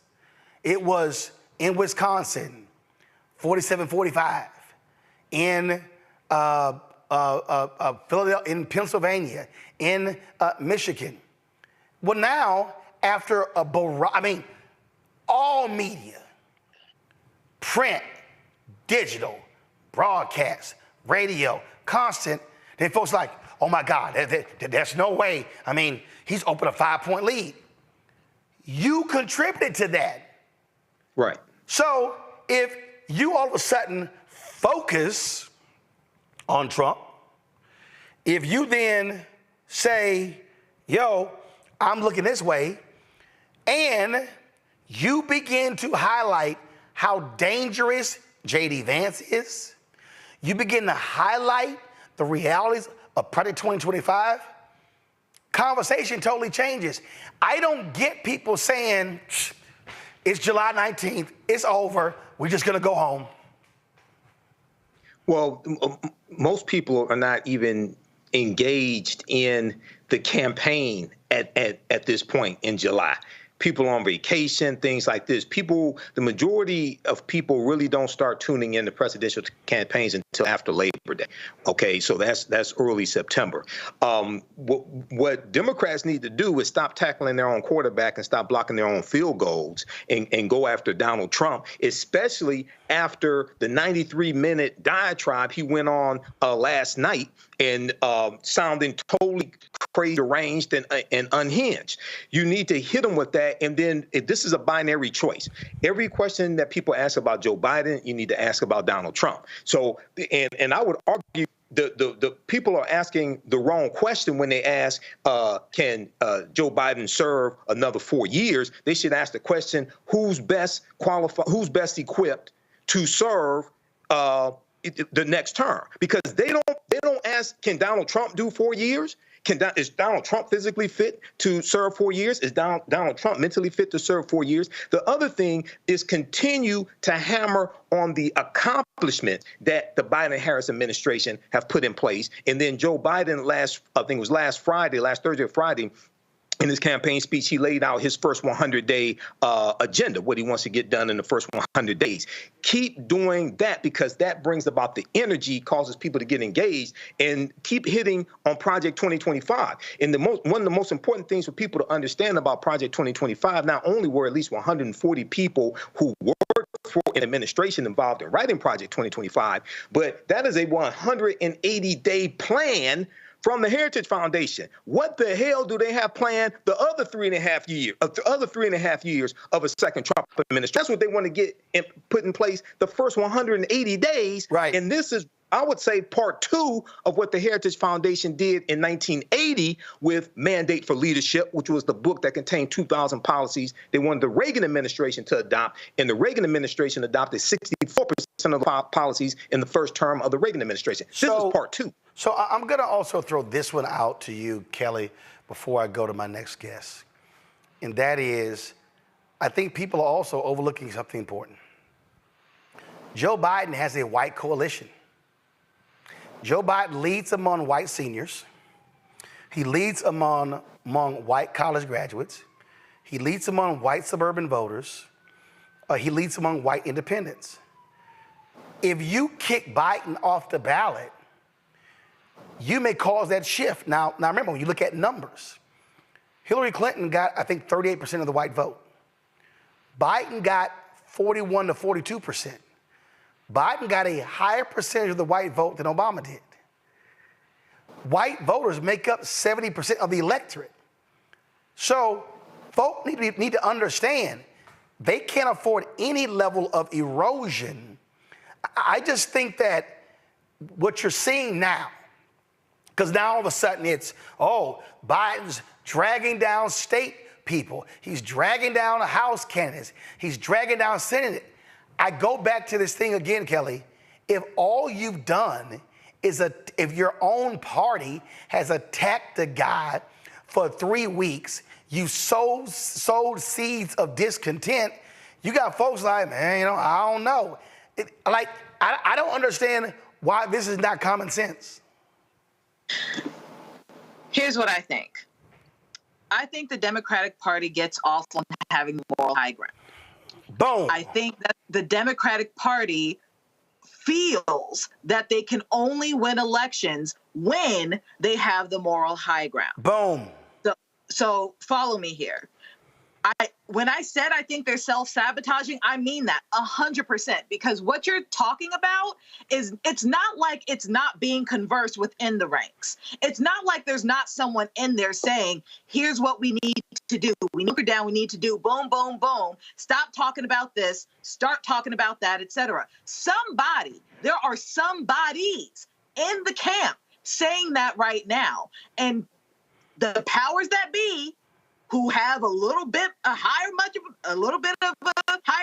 S6: It was in Wisconsin, 47-45. In Philadelphia, in Pennsylvania, in Michigan. Well, now, after all media, print, digital, broadcast, radio, constant, then folks like, oh my God, there's no way. I mean, he's opened a 5-point lead. You contributed to that.
S9: Right.
S6: So if you all of a sudden focus on Trump, if you then say, yo, I'm looking this way, and you begin to highlight how dangerous J.D. Vance is, you begin to highlight the realities of Project 2025, conversation totally changes. I don't get people saying, it's July 19th, it's over, we're just gonna go home.
S9: Well, most people are not even engaged in the campaign at this point in July. People on vacation, things like this. The majority of people really don't start tuning in to presidential campaigns until after Labor Day. Okay, so that's early September. What Democrats need to do is stop tackling their own quarterback and stop blocking their own field goals and go after Donald Trump, especially after the 93-minute diatribe he went on last night and sounding totally crazy, deranged, and unhinged. You need to hit them with that. And then if this is a binary choice. Every question that people ask about Joe Biden, you need to ask about Donald Trump. So, and I would argue the people are asking the wrong question when they ask, can Joe Biden serve another 4 years? They should ask the question, who's best qualified, who's best equipped to serve the next term, because they don't ask, can Donald Trump do 4 years? Is Donald Trump physically fit to serve 4 years? Is Donald Trump mentally fit to serve 4 years? The other thing is continue to hammer on the accomplishment that the Biden-Harris administration have put in place. And then Joe Biden last Thursday or Friday, in his campaign speech, he laid out his first 100-day agenda, what he wants to get done in the first 100 days. Keep doing that, because that brings about the energy, causes people to get engaged, and keep hitting on Project 2025. And one of the most important things for people to understand about Project 2025, not only were at least 140 people who worked for an administration involved in writing Project 2025, but that is a 180-day plan from the Heritage Foundation. What the hell do they have planned the other 3.5 years of a second Trump administration? That's what they want to get put in place the first 180 days. Right. And this is, I would say, part 2 of what the Heritage Foundation did in 1980 with Mandate for Leadership, which was the book that contained 2,000 policies they wanted the Reagan administration to adopt. And the Reagan administration adopted 64% of the policies in the first term of the Reagan administration. This is part 2.
S6: So I'm going to also throw this one out to you, Kelly, before I go to my next guest. And that is, I think people are also overlooking something important. Joe Biden has a white coalition. Joe Biden leads among white seniors. He leads among white college graduates. He leads among white suburban voters. He leads among white independents. If you kick Biden off the ballot, you may cause that shift. Now remember, when you look at numbers, Hillary Clinton got, I think, 38% of the white vote. Biden got 41 to 42%. Biden got a higher percentage of the white vote than Obama did. White voters make up 70% of the electorate. So folks need to understand they can't afford any level of erosion. I just think that what you're seeing now, because now all of a sudden it's, Biden's dragging down state people. He's dragging down House candidates. He's dragging down Senate. I go back to this thing again, Kelly. If all you've done is if your own party has attacked the guy for 3 weeks, you sowed seeds of discontent, you got folks like, man, I don't know. I don't understand why this is not common sense.
S13: Here's what I think. I think the Democratic Party gets off on having moral high ground.
S6: Boom.
S13: I think that the Democratic Party feels that they can only win elections when they have the moral high ground.
S6: Boom.
S13: So follow me here. When I said I think they're self-sabotaging, I mean that 100%, because what you're talking about is, it's not like it's not being conversed within the ranks. It's not like there's not someone in there saying, here's what we need to do. We need to down, we need to do boom, boom, boom. Stop talking about this, start talking about that, etc. There are somebodies in the camp saying that right now. And the powers that be, who have a little bit of a higher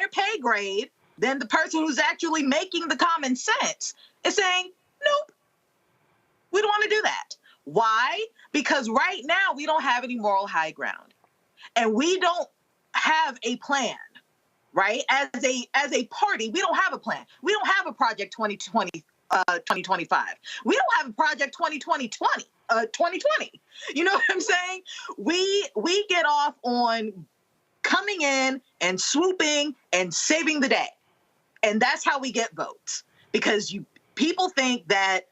S13: pay grade than the person who's actually making the common sense, is saying, nope, we don't want to do that. Why? Because right now we don't have any moral high ground, and we don't have a plan, right? As a party, we don't have a plan. We don't have a Project 2025. We don't have a Project 2020. You know what I'm saying? We get off on coming in and swooping and saving the day. And that's how we get votes. Because people think that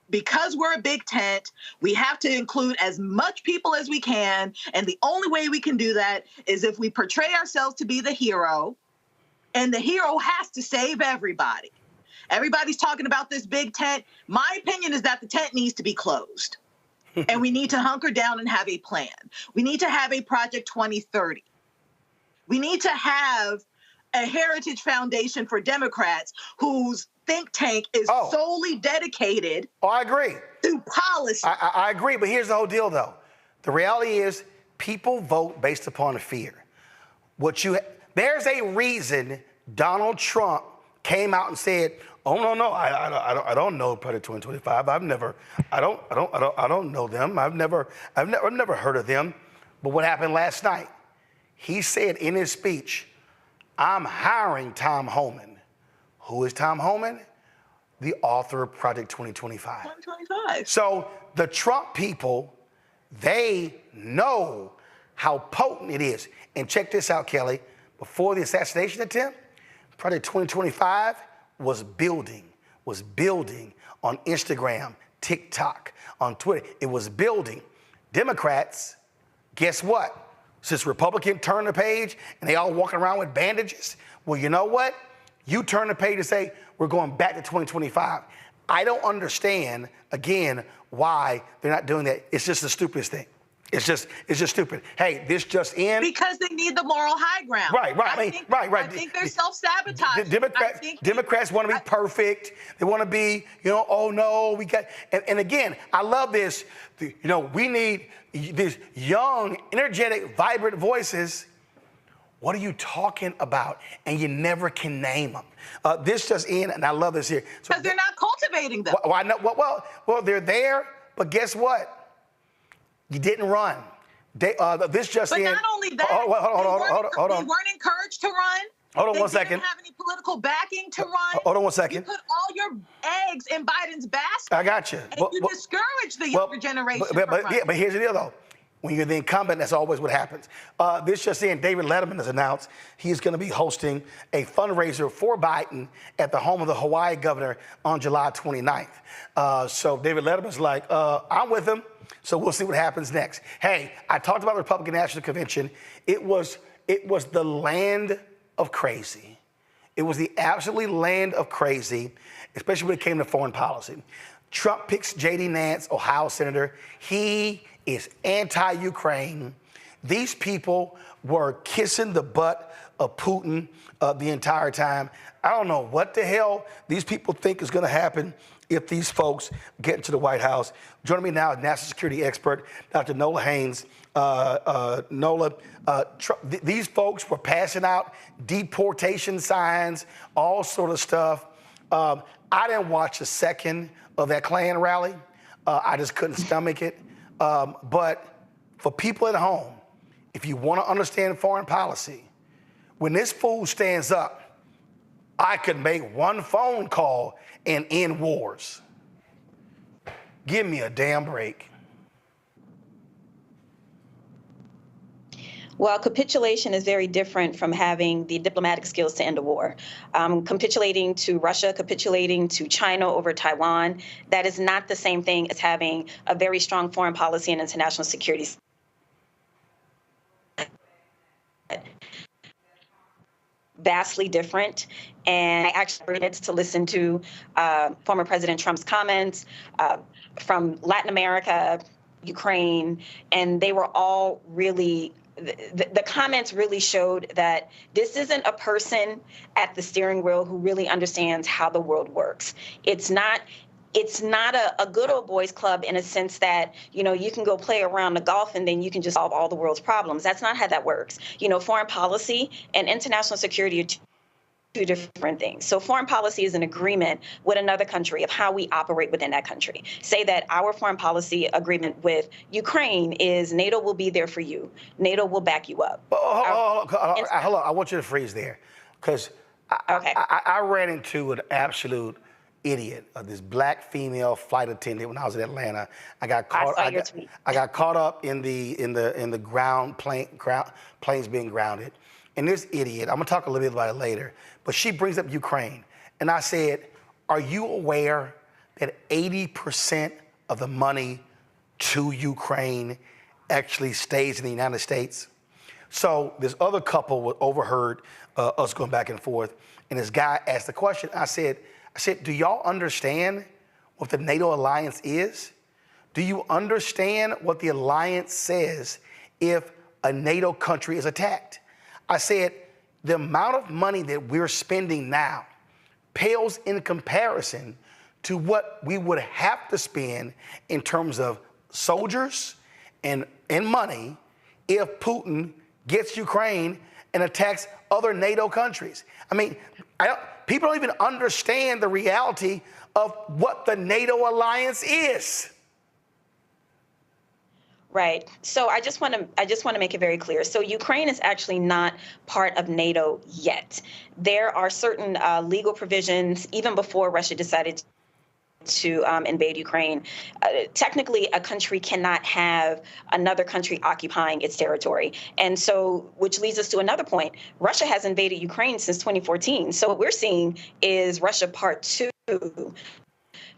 S13: because we're a big tent, we have to include as much people as we can. And the only way we can do that is if we portray ourselves to be the hero, and the hero has to save everybody. Everybody's talking about this big tent. My opinion is that the tent needs to be closed. And we need to hunker down and have a plan. We need to have a Project 2030. We need to have a Heritage Foundation for Democrats whose think tank is solely dedicated
S6: I agree.
S13: to policy.
S6: I agree, but here's the whole deal, though. The reality is people vote based upon fear. There's a reason Donald Trump came out and said, "Oh no, I don't know Project 2025. I don't know them. I've never heard of them." But what happened last night? He said in his speech, "I'm hiring Tom Homan." Who is Tom Homan? The author of Project 2025.
S13: 2025.
S6: So the Trump people, they know how potent it is. And check this out, Kelly. Before the assassination attempt, Project 2025 was building on Instagram, TikTok, on Twitter. It was building. Democrats, guess what? Since Republicans turned the page and they all walking around with bandages, well, you know what? You turn the page and say, we're going back to 2025. I don't understand, again, why they're not doing that. It's just the stupidest thing. It's just stupid. Hey, this just in.
S13: Because they need the moral high ground.
S6: Right.
S13: I think they're self-sabotaging.
S6: Democrats want to be perfect. They want to be, oh no, we got, and again, I love this. We need these young, energetic, vibrant voices. What are you talking about? And you never can name them. This just in, and I love this here.
S13: Because they're not cultivating them.
S6: Well, they're there, but guess what? You didn't run. This just in.
S13: But not only that,
S6: hold on.
S13: They weren't encouraged to run.
S6: Hold on one second.
S13: They didn't have any political backing to run.
S6: Hold on one second.
S13: You put all your eggs in Biden's basket.
S6: I got you.
S13: And you discourage the younger generation from running.
S6: But here's the deal, though. When you're the incumbent, that's always what happens. This just in, David Letterman has announced he's going to be hosting a fundraiser for Biden at the home of the Hawaii governor on July 29th. So David Letterman's like, I'm with him. So we'll see what happens next. Hey, I talked about the Republican National Convention. It was the land of crazy. It was the absolutely land of crazy, especially when it came to foreign policy. Trump picks J.D. Vance, Ohio senator. He is anti-Ukraine. These people were kissing the butt of Putin the entire time. I don't know what the hell these people think is going to happen if these folks get into the White House. Joining me now is national security expert, Dr. Nola Haynes. Nola, these folks were passing out deportation signs, all sort of stuff. I didn't watch a second of that Klan rally. I just couldn't stomach it. But for people at home, if you want to understand foreign policy, when this fool stands up, I could make one phone call and end wars. Give me a damn break.
S3: Well, capitulation is very different from having the diplomatic skills to end a war. Capitulating to Russia, capitulating to China over Taiwan, that is not the same thing as having a very strong foreign policy and international security. Vastly different. And I actually needed to listen to former President Trump's comments from Latin America, Ukraine, and they were all really, the comments really showed that this isn't a person at the steering wheel who really understands how the world works. It's not a good old boys club in a sense that, you can go play around the golf and then you can just solve all the world's problems. That's not how that works. Foreign policy and international security are two different things. So foreign policy is an agreement with another country of how we operate within that country. Say that our foreign policy agreement with Ukraine is NATO will be there for you. NATO will back you up.
S6: Hold on. I want you to freeze there because I ran into an absolute idiot, this black female flight attendant when I was in Atlanta. I got caught up in the planes being grounded. And this idiot, I'm gonna talk a little bit about it later, but she brings up Ukraine. And I said, are you aware that 80% of the money to Ukraine actually stays in the United States? So this other couple overheard us going back and forth, and this guy asked the question. I said, do y'all understand what the NATO alliance is? Do you understand what the alliance says if a NATO country is attacked? I said, the amount of money that we're spending now pales in comparison to what we would have to spend in terms of soldiers and money if Putin gets Ukraine and attacks other NATO countries. I mean, People don't even understand the reality of what the NATO alliance is.
S3: Right. So I just want to make it very clear. So Ukraine is actually not part of NATO yet. There are certain legal provisions, even before Russia decided to invade Ukraine. Technically, a country cannot have another country occupying its territory. And so, which leads us to another point. Russia has invaded Ukraine since 2014. So what we're seeing is Russia Part 2.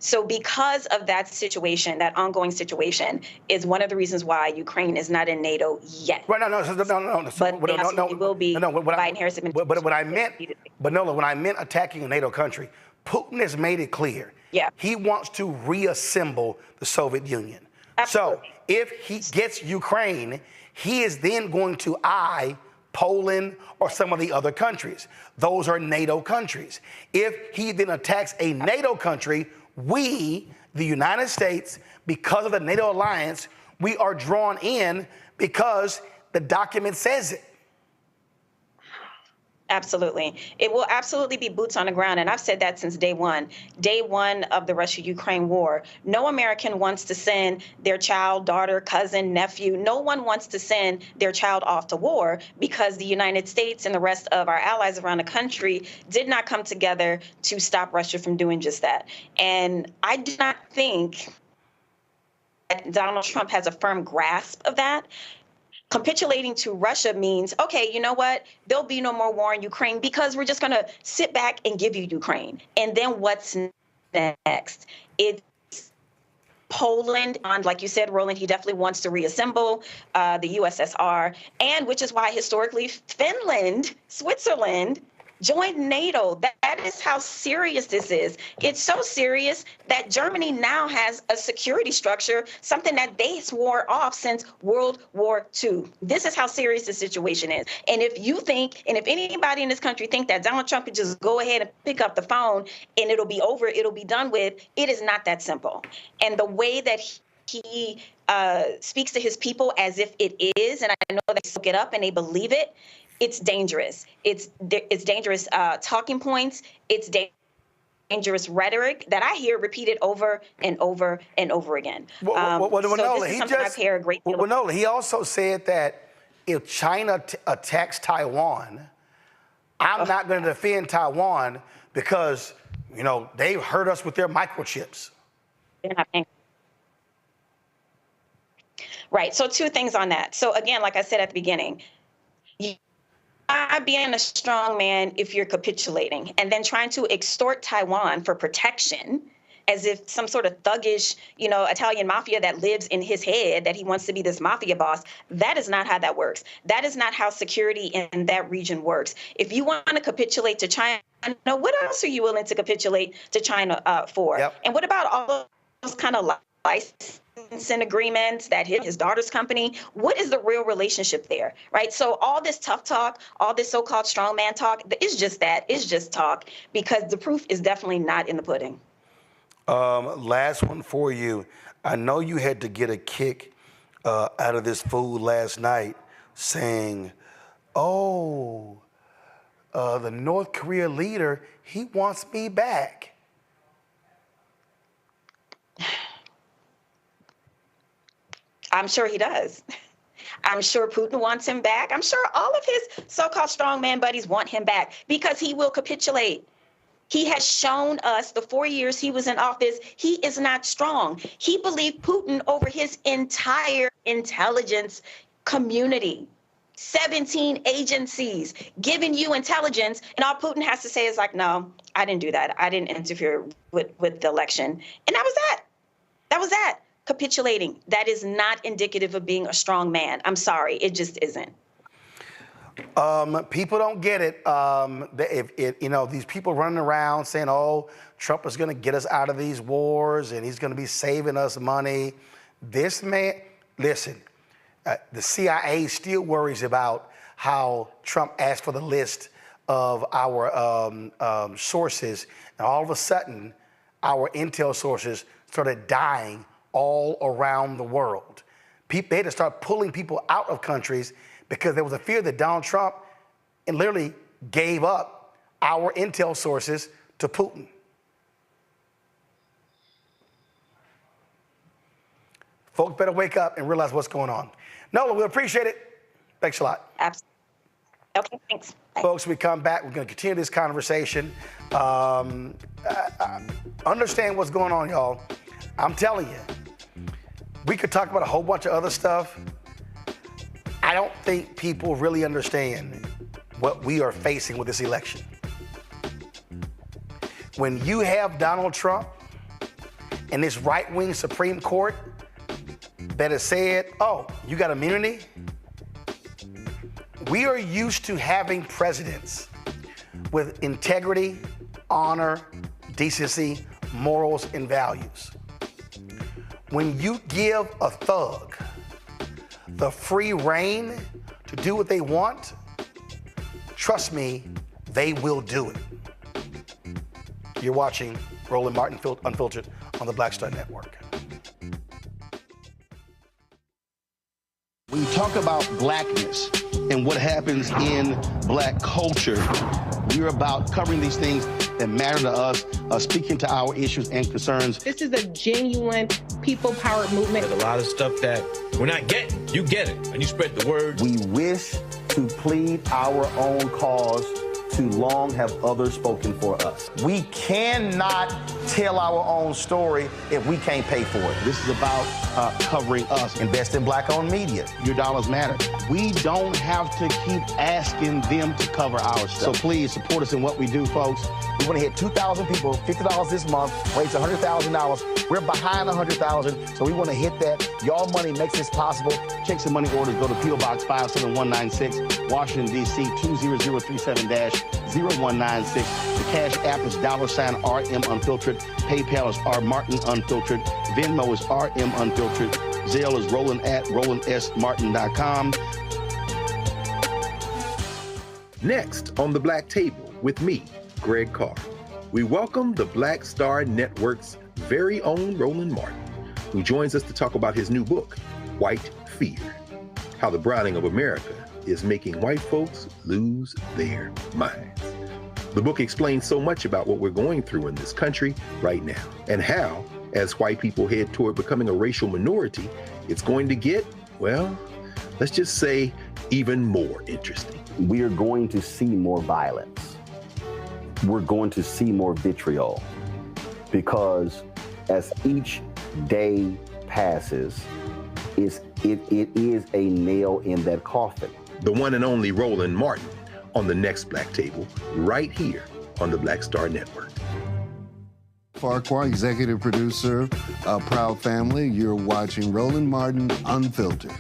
S3: So because of that situation, that ongoing situation, is one of the reasons why Ukraine is not in NATO yet.
S6: Right, no.
S3: But they absolutely will be. Biden-Harris administration.
S6: But Nola, when I meant attacking a NATO country, Putin has made it clear.
S3: Yeah.
S6: He wants to reassemble the Soviet Union.
S3: Absolutely.
S6: So if he gets Ukraine, he is then going to eye Poland or some of the other countries. Those are NATO countries. If he then attacks a NATO country, we, the United States, because of the NATO alliance, we are drawn in because the document says it.
S3: Absolutely. It will absolutely be boots on the ground. And I've said that since day one of the Russia-Ukraine war. No American wants to send their child, daughter, cousin, nephew. No one wants to send their child off to war because the United States and the rest of our allies around the country did not come together to stop Russia from doing just that. And I do not think that Donald Trump has a firm grasp of that. Capitulating to Russia means, okay, you know what? There'll be no more war in Ukraine because we're just going to sit back and give you Ukraine. And then what's next? It's Poland, and like you said, Roland, he definitely wants to reassemble the USSR, and which is why historically Finland, Switzerland, joined NATO. That is how serious this is. It's so serious that Germany now has a security structure, something that they swore off since World War II. This is how serious the situation is. And if you think, and if anybody in this country think that Donald Trump could just go ahead and pick up the phone and it'll be over, it'll be done with, it is not that simple. And the way that he speaks to his people as if it is, and I know they soak it up and they believe it, it's dangerous. It's dangerous talking points. It's dangerous rhetoric that I hear repeated over and over and over again.
S6: Nola,
S3: he
S6: also said that if China attacks Taiwan, I'm not going to defend Taiwan because, you know, they hurt us with their microchips.
S3: Right. So two things on that. So again, like I said at the beginning, being a strong man if you're capitulating and then trying to extort Taiwan for protection as if some sort of thuggish, you know, Italian mafia that lives in his head, that he wants to be this mafia boss. That is not how that works. That is not how security in that region works. If you want to capitulate to China, what else are you willing to capitulate to China for? Yep. And what about all those kind of licensing agreements that his daughter's company? What is the real relationship there, right? So all this tough talk, all this so-called strongman talk, it's just that. It's just talk because the proof is definitely not in the pudding.
S6: Last one for you. I know you had to get a kick out of this fool last night saying, the North Korea leader, he wants me back.
S3: I'm sure he does. I'm sure Putin wants him back. I'm sure all of his so-called strongman buddies want him back because he will capitulate. He has shown us the 4 years he was in office, he is not strong. He believed Putin over his entire intelligence community. 17 agencies giving you intelligence, and all Putin has to say is like, no, I didn't do that. I didn't interfere with the election. And that was that. That was that. Capitulating. That is not indicative of being a strong man. I'm sorry. It just isn't.
S6: People don't get it. These people running around saying, oh, Trump is going to get us out of these wars and he's going to be saving us money. This man, listen, the CIA still worries about how Trump asked for the list of our sources. And all of a sudden, our intel sources started dying all around the world. They had to start pulling people out of countries because there was a fear that Donald Trump literally gave up our intel sources to Putin. Folks better wake up and realize what's going on. Nola, we appreciate it. Thanks a lot.
S3: Absolutely. Okay, thanks. Bye.
S6: Folks, we come back. We're going to continue this conversation. Understand what's going on, y'all. I'm telling you, we could talk about a whole bunch of other stuff. I don't think people really understand what we are facing with this election. When you have Donald Trump and this right-wing Supreme Court that has said, oh, you got immunity? We are used to having presidents with integrity, honor, decency, morals, and values. When you give a thug the free rein to do what they want, trust me, they will do it. You're watching Roland Martin Unfiltered on the Black Star Network. When you talk about blackness and what happens in black culture, we're about covering these things that matter to us, speaking to our issues and concerns.
S2: This is a genuine people-powered movement.
S5: There's a lot of stuff that we're not getting. You get it, and you spread the word.
S19: We wish to plead our own cause. Too long have others spoken for us. We cannot tell our own story if we can't pay for it. This is about covering us. Invest in black-owned media. Your dollars matter. We don't have to keep asking them to cover our stuff. So please support us in what we do, folks. We want to hit 2,000 people, $50 this month, raise $100,000. We're behind $100,000, so we want to hit that. Y'all money makes this possible. Check some money orders. Go to P.O. Box 57196, Washington, D.C. 20037-0196. The Cash App is $RM Unfiltered. PayPal is R Martin Unfiltered. Venmo is RM Unfiltered. Zelle is Roland at RolandSMartin.com.
S7: Next on the Black Table with me, Greg Carr, we welcome the Black Star Network's very own Roland Martin, who joins us to talk about his new book, White Fear, How the Browning of America is Making White Folks Lose Their Minds. The book explains so much about what we're going through in this country right now, and how, as white people head toward becoming a racial minority, it's going to get, well, let's just say, even more interesting.
S19: We are going to see more violence. We're going to see more vitriol, because as each day passes, it is a nail in that coffin.
S7: The one and only Roland Martin on the next Black Table, right here on the Black Star Network.
S8: Farquhar, executive producer, Proud Family. You're watching Roland Martin Unfiltered.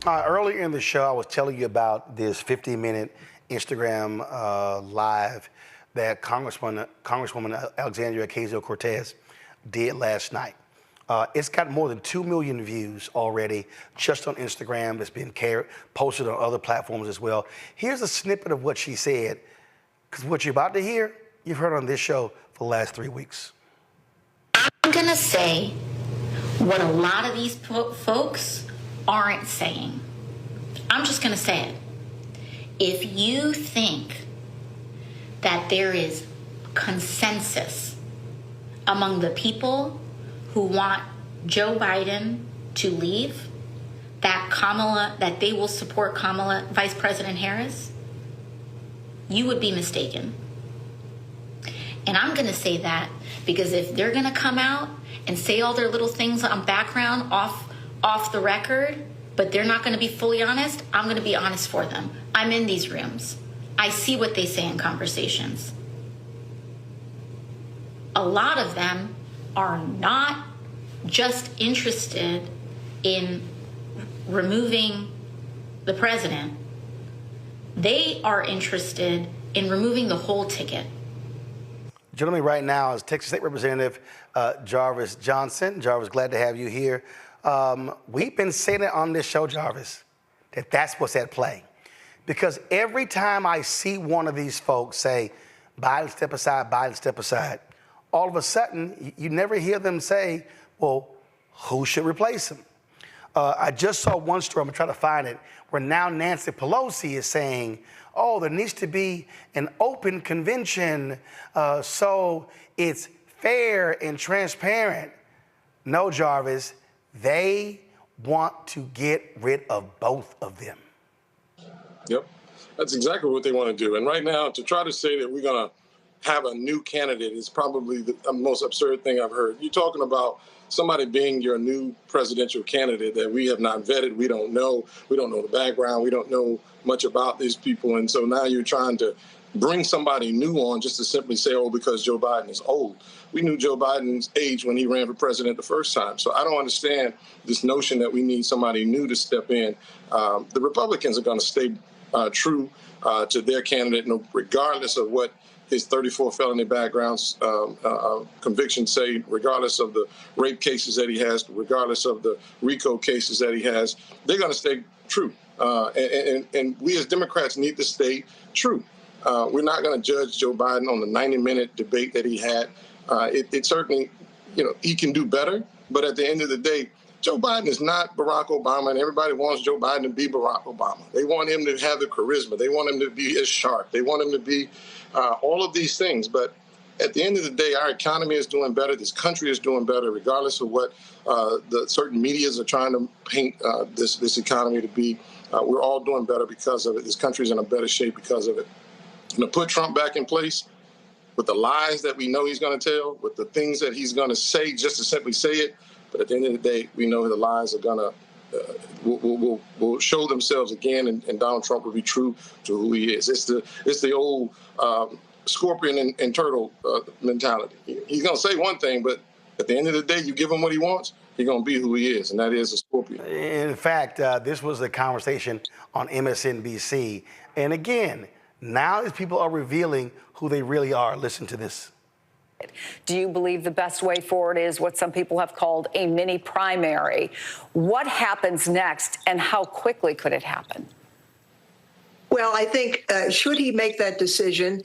S6: Earlier in the show, I was telling you about this 50-minute Instagram live that Congresswoman Alexandria Ocasio-Cortez did last night. It's got more than 2 million views already just on Instagram. It's been posted on other platforms as well. Here's a snippet of what she said, because what you're about to hear, you've heard on this show for the last 3 weeks.
S10: I'm going to say what a lot of these folks aren't saying. I'm just going to say it. If you think that there is consensus among the people who want Joe Biden to leave, that they will support Vice President Harris, you would be mistaken. And I'm going to say that because if they're going to come out and say all their little things on background off the record, but they're not going to be fully honest, I'm going to be honest for them. I'm in these rooms. I see what they say in conversations. A lot of them are not just interested in removing the president. They are interested in removing the whole ticket.
S6: Joining me right now is Texas State Representative Jarvis Johnson. Jarvis, glad to have you here. We've been saying it on this show, Jarvis, that that's what's at play. Because every time I see one of these folks say, Biden, step aside, all of a sudden, you never hear them say, well, who should replace him? I just saw one story, I'm gonna try to find it, where now Nancy Pelosi is saying, oh, there needs to be an open convention so it's fair and transparent. No, Jarvis, they want to get rid of both of them.
S1: Yep, that's exactly what they want to do. And right now, to try to say that we're going to have a new candidate is probably the most absurd thing I've heard. You're talking about somebody being your new presidential candidate that we have not vetted, we don't know the background, we don't know much about these people. And so now you're trying to bring somebody new on just to simply say, oh, because Joe Biden is old. We knew Joe Biden's age when he ran for president the first time. So I don't understand this notion that we need somebody new to step in. The Republicans are going to stay true to their candidate, regardless of what his 34 felony backgrounds convictions say, regardless of the rape cases that he has, regardless of the RICO cases that he has. They're going to stay true. And we as Democrats need to stay true. We're not going to judge Joe Biden on the 90-minute debate that he had. It certainly, he can do better. But at the end of the day, Joe Biden is not Barack Obama, and everybody wants Joe Biden to be Barack Obama. They want him to have the charisma. They want him to be as sharp. They want him to be all of these things. But at the end of the day, our economy is doing better. This country is doing better, regardless of what the certain medias are trying to paint this economy to be. We're all doing better because of it. This country's in a better shape because of it. And to put Trump back in place with the lies that we know he's going to tell, with the things that he's going to say just to simply say it, but at the end of the day, we know the lies are going to will show themselves again, and Donald Trump will be true to who he is. It's the old scorpion and turtle mentality. He's going to say one thing, but at the end of the day, you give him what he wants, he's going to be who he is, and that is a scorpion.
S6: In fact, this was a conversation on MSNBC. And again, now these people are revealing who they really are. Listen to this.
S4: Do you believe the best way forward is what some people have called a mini primary? What happens next, and how quickly could it happen?
S11: Well, I think should he make that decision,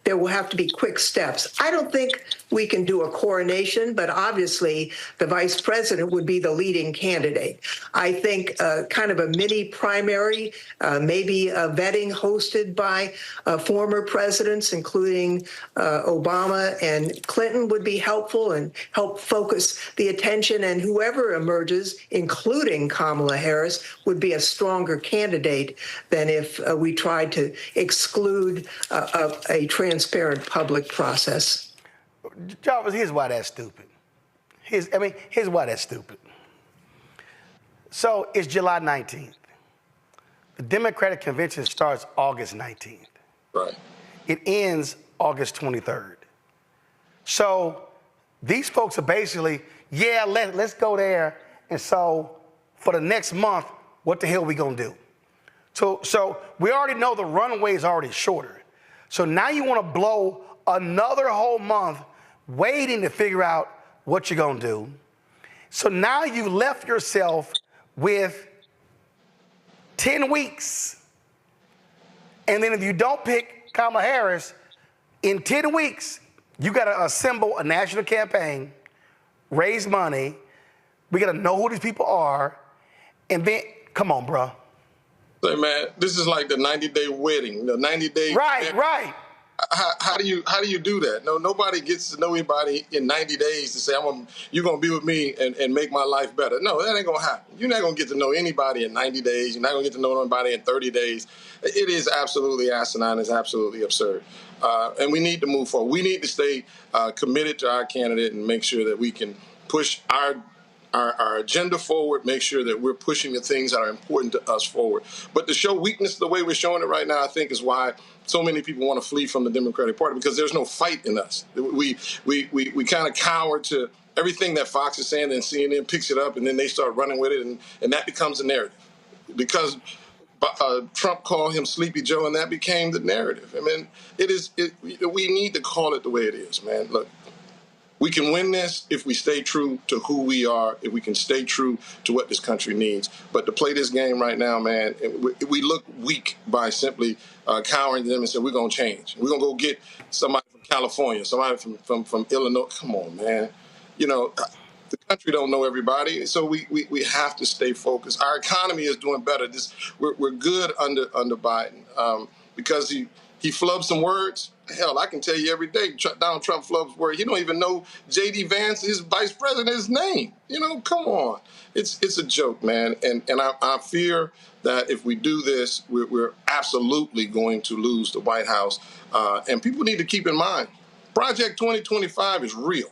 S11: there will have to be quick steps. I don't think we can do a coronation, but obviously the vice president would be the leading candidate. I think kind of a mini primary, maybe a vetting hosted by former presidents, including Obama and Clinton, would be helpful and help focus the attention. And whoever emerges, including Kamala Harris, would be a stronger candidate than if we tried to exclude a transparent public process.
S6: Jarvis, here's why that's stupid. Here's why that's stupid. So it's July 19th. The Democratic Convention starts August 19th.
S1: Right.
S6: It ends August 23rd. So these folks are basically, let's go there. And so for the next month, what the hell are we going to do? So we already know the runway is already shorter. So now you want to blow another whole month waiting to figure out what you're going to do. So now you left yourself with 10 weeks. And then if you don't pick Kamala Harris, in 10 weeks, you got to assemble a national campaign, raise money. We got to know who these people are. And then, come on, bro.
S1: Say, man, this is like the 90-day wedding, the 90-day.
S6: Right.
S1: How do you do that? No, nobody gets to know anybody in 90 days to say, you're going to be with me and make my life better. No, that ain't going to happen. You're not going to get to know anybody in 90 days. You're not going to get to know anybody in 30 days. It is absolutely asinine. It's absolutely absurd. And we need to move forward. We need to stay committed to our candidate and make sure that we can push our agenda forward, make sure that we're pushing the things that are important to us forward. But to show weakness the way we're showing it right now, I think is why so many people want to flee from the Democratic Party, because there's no fight in us. We kind of cower to everything that Fox is saying, and CNN picks it up, and then they start running with it, and that becomes a narrative. Because Trump called him Sleepy Joe, and that became the narrative. I mean, we need to call it the way it is, man. Look, We can win this if we stay true to who we are, if we can stay true to what this country needs. But to play this game right now, man, we look weak by simply cowering to them and saying we're going to change. We're going to go get somebody from California, somebody from Illinois. Come on, man. You know, the country don't know everybody, so we have to stay focused. Our economy is doing better. We're good under Biden because he flubbed some words. Hell, I can tell you every day, Donald Trump flubs words. He don't even know J.D. Vance, his vice president's name. You know, come on. It's a joke, man. And I fear that if we do this, we're absolutely going to lose the White House. And people need to keep in mind, Project 2025 is real.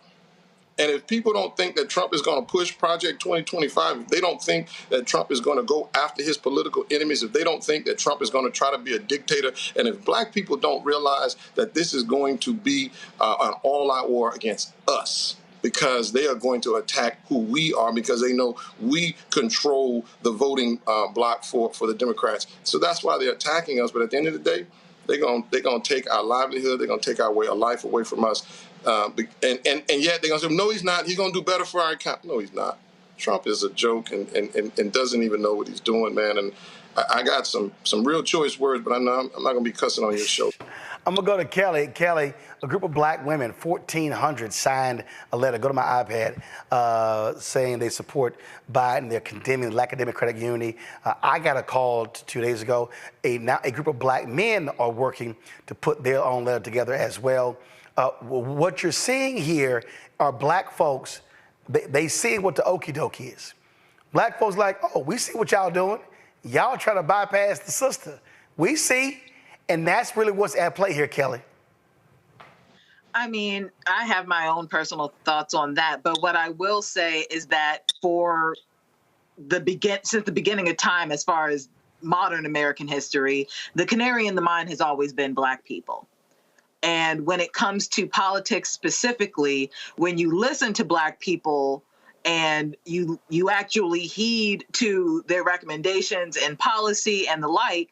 S1: And if people don't think that Trump is going to push Project 2025, if they don't think that Trump is going to go after his political enemies, if they don't think that Trump is going to try to be a dictator, and if black people don't realize that this is going to be an all-out war against us, because they are going to attack who we are, because they know we control the voting block for the Democrats. So that's why they're attacking us. But at the end of the day, they're going to take our livelihood. They're going to take our way of life away from us. And yet they're going to say, no, he's not. He's going to do better for our economy. No, he's not. Trump is a joke and doesn't even know what he's doing, man. And I got some real choice words, but I'm not going to be cussing on your show.
S6: I'm going to go to Kelly. Kelly, a group of black women, 1,400, signed a letter, go to my iPad, saying they support Biden. They're condemning the lack of democratic unity. I got a call 2 days ago. A group of black men are working to put their own letter together as well. What you're seeing here are black folks, they see what the okie dokie is. Black folks like, oh, we see what y'all doing. Y'all trying to bypass the sister. We see, and that's really what's at play here, Kelly.
S13: I mean, I have my own personal thoughts on that, but what I will say is that since the beginning of time, as far as modern American history, the canary in the mine has always been black people. And when it comes to politics specifically, when you listen to black people and you actually heed to their recommendations and policy and the like,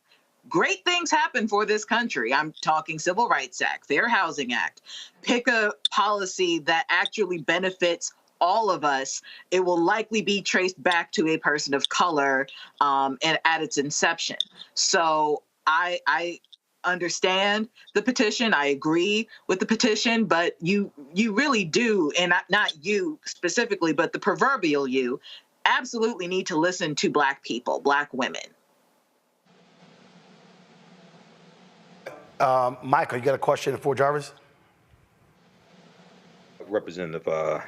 S13: great things happen for this country. I'm talking Civil Rights Act, Fair Housing Act. Pick a policy that actually benefits all of us. It will likely be traced back to a person of color and at its inception. So I understand the petition. I agree with the petition, but you really do, and not you specifically, but the proverbial you, absolutely need to listen to black people, black women.
S6: Michael, you got a question for Jarvis?
S9: Representative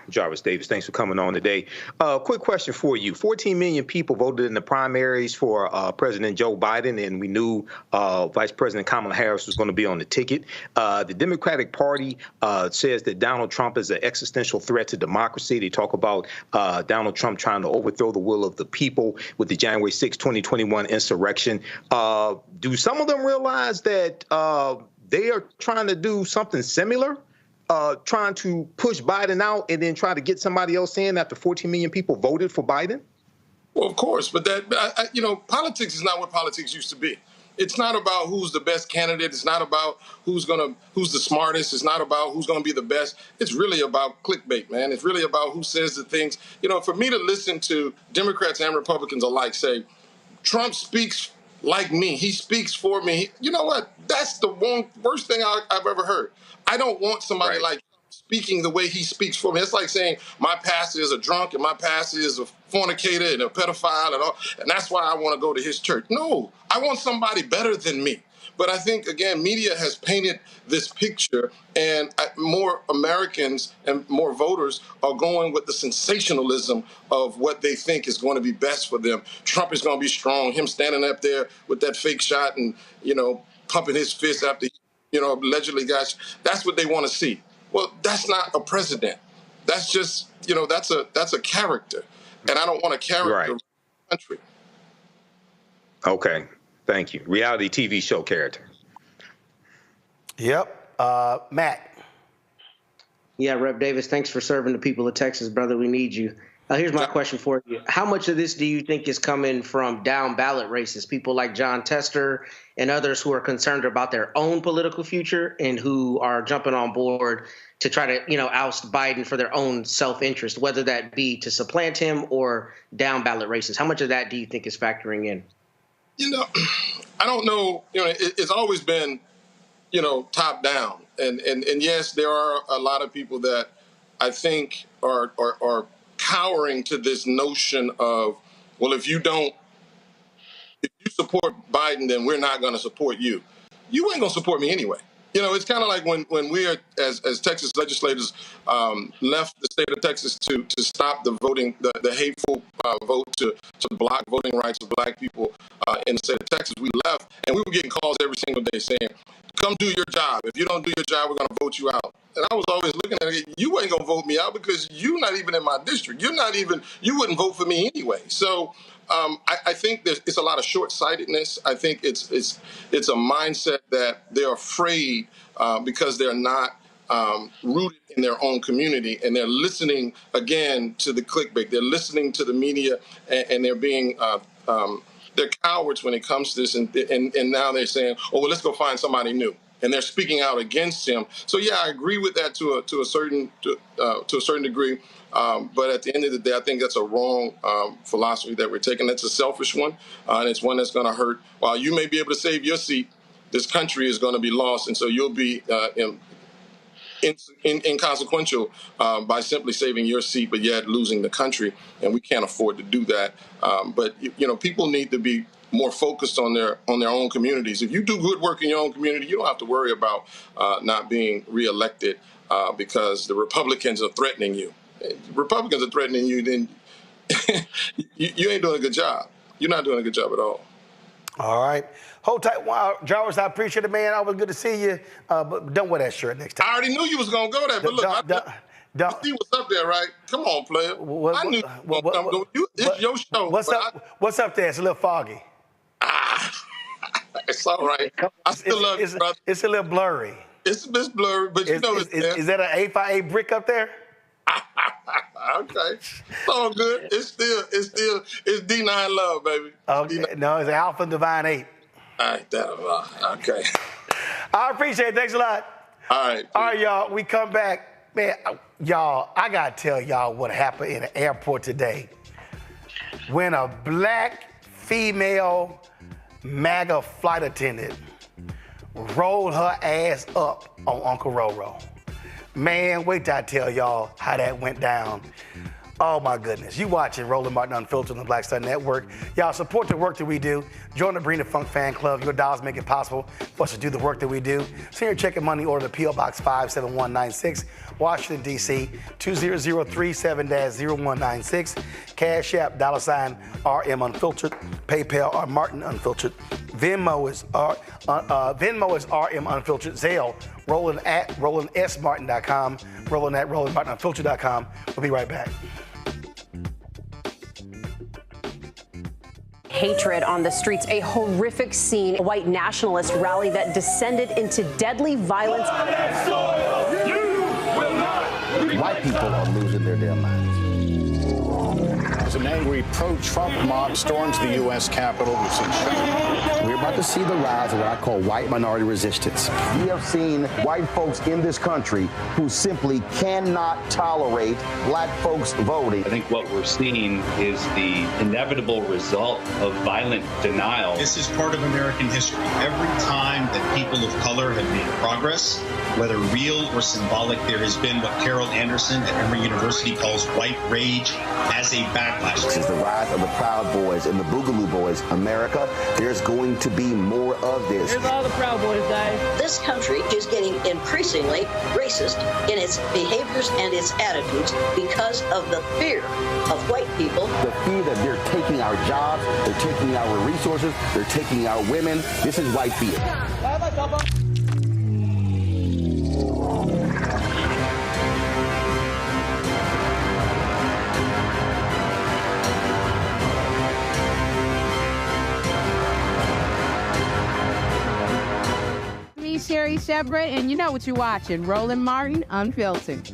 S9: Jarvis Davis, thanks for coming on today. Quick question for you. 14 million people voted in the primaries for President Joe Biden, and we knew Vice President Kamala Harris was going to be on the ticket. The Democratic Party says that Donald Trump is an existential threat to democracy. They talk about Donald Trump trying to overthrow the will of the people with the January 6, 2021 insurrection. Do some of them realize that they are trying to do something similar? Trying to push Biden out and then try to get somebody else in after 14 million people voted for Biden?
S1: Well, of course, but politics is not what politics used to be. It's not about who's the best candidate. It's not about who's the smartest. It's not about who's going to be the best. It's really about clickbait, man. It's really about who says the things. For me to listen to Democrats and Republicans alike say, Trump speaks like me. He speaks for me. You know what? That's the worst thing I've ever heard. I don't want somebody like speaking the way he speaks for me. It's like saying my pastor is a drunk and my pastor is a fornicator and a pedophile and that's why I want to go to his church. No, I want somebody better than me. But I think, again, media has painted this picture, and more Americans and more voters are going with the sensationalism of what they think is going to be best for them. Trump is going to be strong. Him standing up there with that fake shot and, pumping his fist after, allegedly got. That's what they want to see. Well, that's not a president. That's just, that's a character. And I don't want a character in the country.
S9: Okay. Thank you. Reality TV show character.
S6: Yep. Matt.
S16: Yeah, Rep. Davis, thanks for serving the people of Texas, brother. We need you. Here's my question for you. How much of this do you think is coming from down ballot races, people like John Tester and others who are concerned about their own political future and who are jumping on board to try to, oust Biden for their own self-interest, whether that be to supplant him or down ballot races? How much of that do you think is factoring in?
S1: I don't know. It's always been, top down. And yes, there are a lot of people that I think are cowering to this notion of, well, if you support Biden, then we're not going to support you. You ain't going to support me anyway. It's kind of like when we are, as Texas legislators, left the state of Texas to stop the voting, the hateful vote to block voting rights of black people in the state of Texas. We left, and we were getting calls every single day saying, come do your job. If you don't do your job, we're going to vote you out. And I was always looking at it, you ain't going to vote me out because you're not even in my district. You wouldn't vote for me anyway. So I think it's a lot of short-sightedness. I think it's a mindset that they're afraid because they're not rooted in their own community, and they're listening again to the clickbait. They're listening to the media, and they're being they're cowards when it comes to this. And now they're saying, oh, well, let's go find somebody new. And they're speaking out against him. So yeah, I agree with that to a certain degree. But at the end of the day, I think that's a wrong philosophy that we're taking. That's a selfish one, and it's one that's going to hurt. While you may be able to save your seat, this country is going to be lost, and so you'll be inconsequential by simply saving your seat, but yet losing the country, and we can't afford to do that. But people need to be more focused on their own communities. If you do good work in your own community, you don't have to worry about not being reelected because the Republicans are threatening you. Republicans are threatening you, then you ain't doing a good job. You're not doing a good job at all.
S6: All right. Hold tight. Wow, Jarvis, I appreciate it, man. Always good to see you. But don't wear that shirt next time.
S1: I already knew you was going to go there, but look, you see what's up there, right? Come on, player. I knew it's your show.
S6: What's up there? It's a little foggy.
S1: It's all right. I still love you, brother.
S6: It's a little blurry.
S1: It's a bit blurry, but it's there.
S6: Is that an 8x8 brick up there?
S1: Okay. It's all good. It's D9 love, baby.
S6: Okay. D9. No, it's Alpha Divine 8.
S1: All right, okay.
S6: I appreciate it. Thanks a lot.
S1: All right.
S6: All right, y'all. We come back. Man, y'all, I got to tell y'all what happened in the airport today. When a black female MAGA flight attendant rolled her ass up on Uncle Roro. Man, wait till I tell y'all how that went down. Oh my goodness. You watching Roland Martin Unfiltered on the Black Star Network. Y'all support the work that we do. Join the Bring the Funk fan club. Your dollars make it possible for us to do the work that we do. Send your check and money order to P.O. Box 57196, Washington, D.C. 20037-0196. Cash App, $RM Unfiltered. PayPal or Martin Unfiltered. Venmo is RM Unfiltered. Zelle, Roland at RolandSMartin.com. Roland at RolandMartinUnfiltered.com. We'll be right back.
S12: Hatred on the streets, a horrific scene, a white nationalist rally that descended into deadly violence.
S19: White people are losing their damn minds.
S14: As an angry pro-Trump mob storms the U.S. Capitol,
S19: we're about to see the rise of what I call white minority resistance. We have seen white folks in this country who simply cannot tolerate black folks voting.
S15: I think what we're seeing is the inevitable result of violent denial.
S17: This is part of American history. Every time that people of color have made progress, whether real or symbolic, there has been what Carol Anderson at Emory University calls white rage as a backlash.
S19: This is the rise of the Proud Boys and the Boogaloo Boys. America, there's going to be more of this.
S23: Here's all the Proud Boys, guys. This country is getting increasingly racist in its behaviors and its attitudes because of the fear of white people.
S19: The fear that they're taking our jobs, they're taking our resources, they're taking our women. This is white fear.
S18: Sherry Shepard, and you know what you're watching, Roland Martin Unfiltered.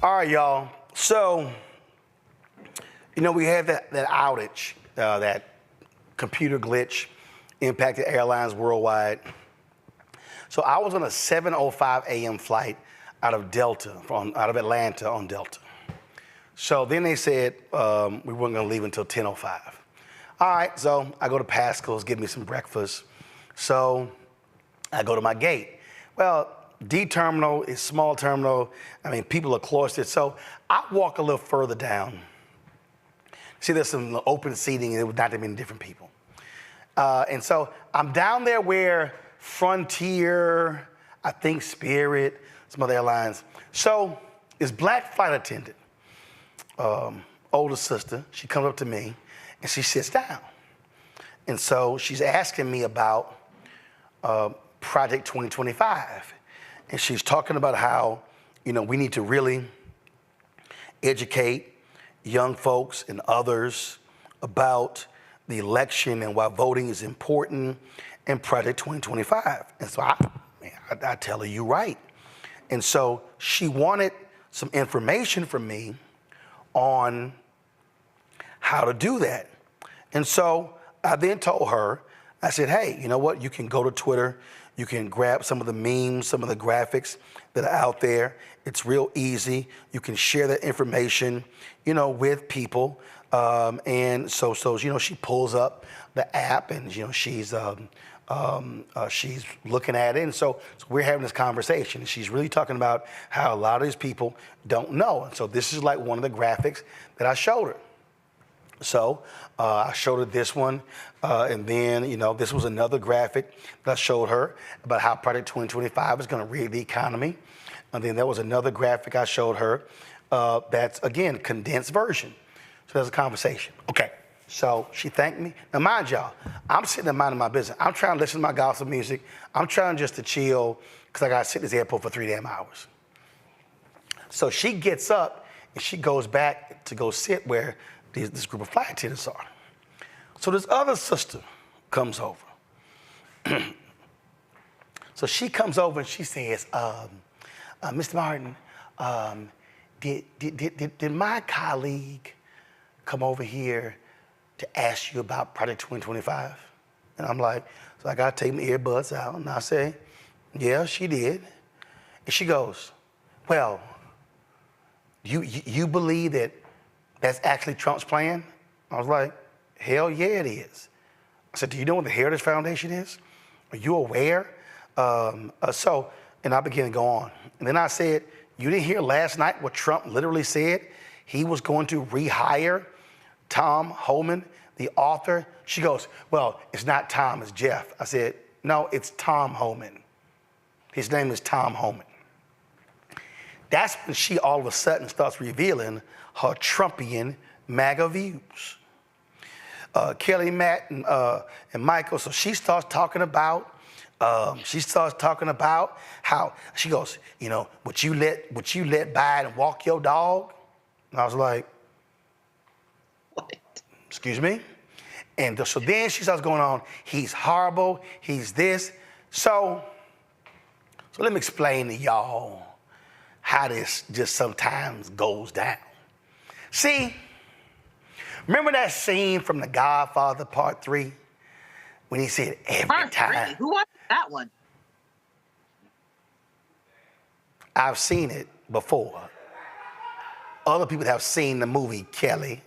S6: All right, y'all. So, we had that outage, that computer glitch impacted airlines worldwide. So I was on a 7:05 a.m. flight out of Atlanta on Delta. So then they said we weren't going to leave until 10:05. All right, so I go to Pascal's, get me some breakfast. So I go to my gate. Well, D terminal is small terminal. I mean, people are cloistered. So I walk a little further down. See, there's some open seating, and there was not that many different people. And so I'm down there where Frontier, I think Spirit, some other airlines. So this black flight attendant, older sister, she comes up to me and she sits down. And so she's asking me about Project 2025. And she's talking about how, we need to really educate young folks and others about the election and why voting is important in Project 2025. And so I tell her, you're right. And so she wanted some information from me on how to do that. And so I then told her, I said, hey, you know what? You can go to Twitter. You can grab some of the memes, some of the graphics that are out there. It's real easy. You can share that information, with people. And so she pulls up the app and, she's looking at it. And so we're having this conversation. And she's really talking about how a lot of these people don't know. And so this is like one of the graphics that I showed her. So I showed her this one, and then, this was another graphic that I showed her about how Project 2025 is going to rig the economy. And then there was another graphic I showed her that's, again, condensed version. So there's a conversation. Okay, so she thanked me. Now, mind y'all, I'm sitting there minding my business. I'm trying to listen to my gospel music. I'm trying just to chill because I got to sit in this airport for 3 damn hours. So she gets up, and she goes back to go sit where this group of flight attendants are. So this other sister comes over. So she comes over and she says, Mr. Martin, did my colleague come over here to ask you about Project 2025? And I'm like, so I gotta take my earbuds out, and I say, yeah, she did. And she goes, well, you believe that that's actually Trump's plan? I was like, hell yeah, it is. I said, do you know what the Heritage Foundation is? Are you aware? And I began to go on. And then I said, you didn't hear last night what Trump literally said? He was going to rehire Tom Homan, the author. She goes, well, it's not Tom, it's Jeff. I said, no, it's Tom Homan. His name is Tom Homan. That's when she all of a sudden starts revealing her Trumpian MAGA views. Kelly, Matt, and Michael, so she starts talking about how she goes, would you let Biden walk your dog? And I was like, what? Excuse me? And so then she starts going on, he's horrible, he's this. So let me explain to y'all how this just sometimes goes down. See, remember that scene from The Godfather Part 3 when he said every time?
S13: Who watched that one?
S6: I've seen it before. Other people have seen the movie, Kelly.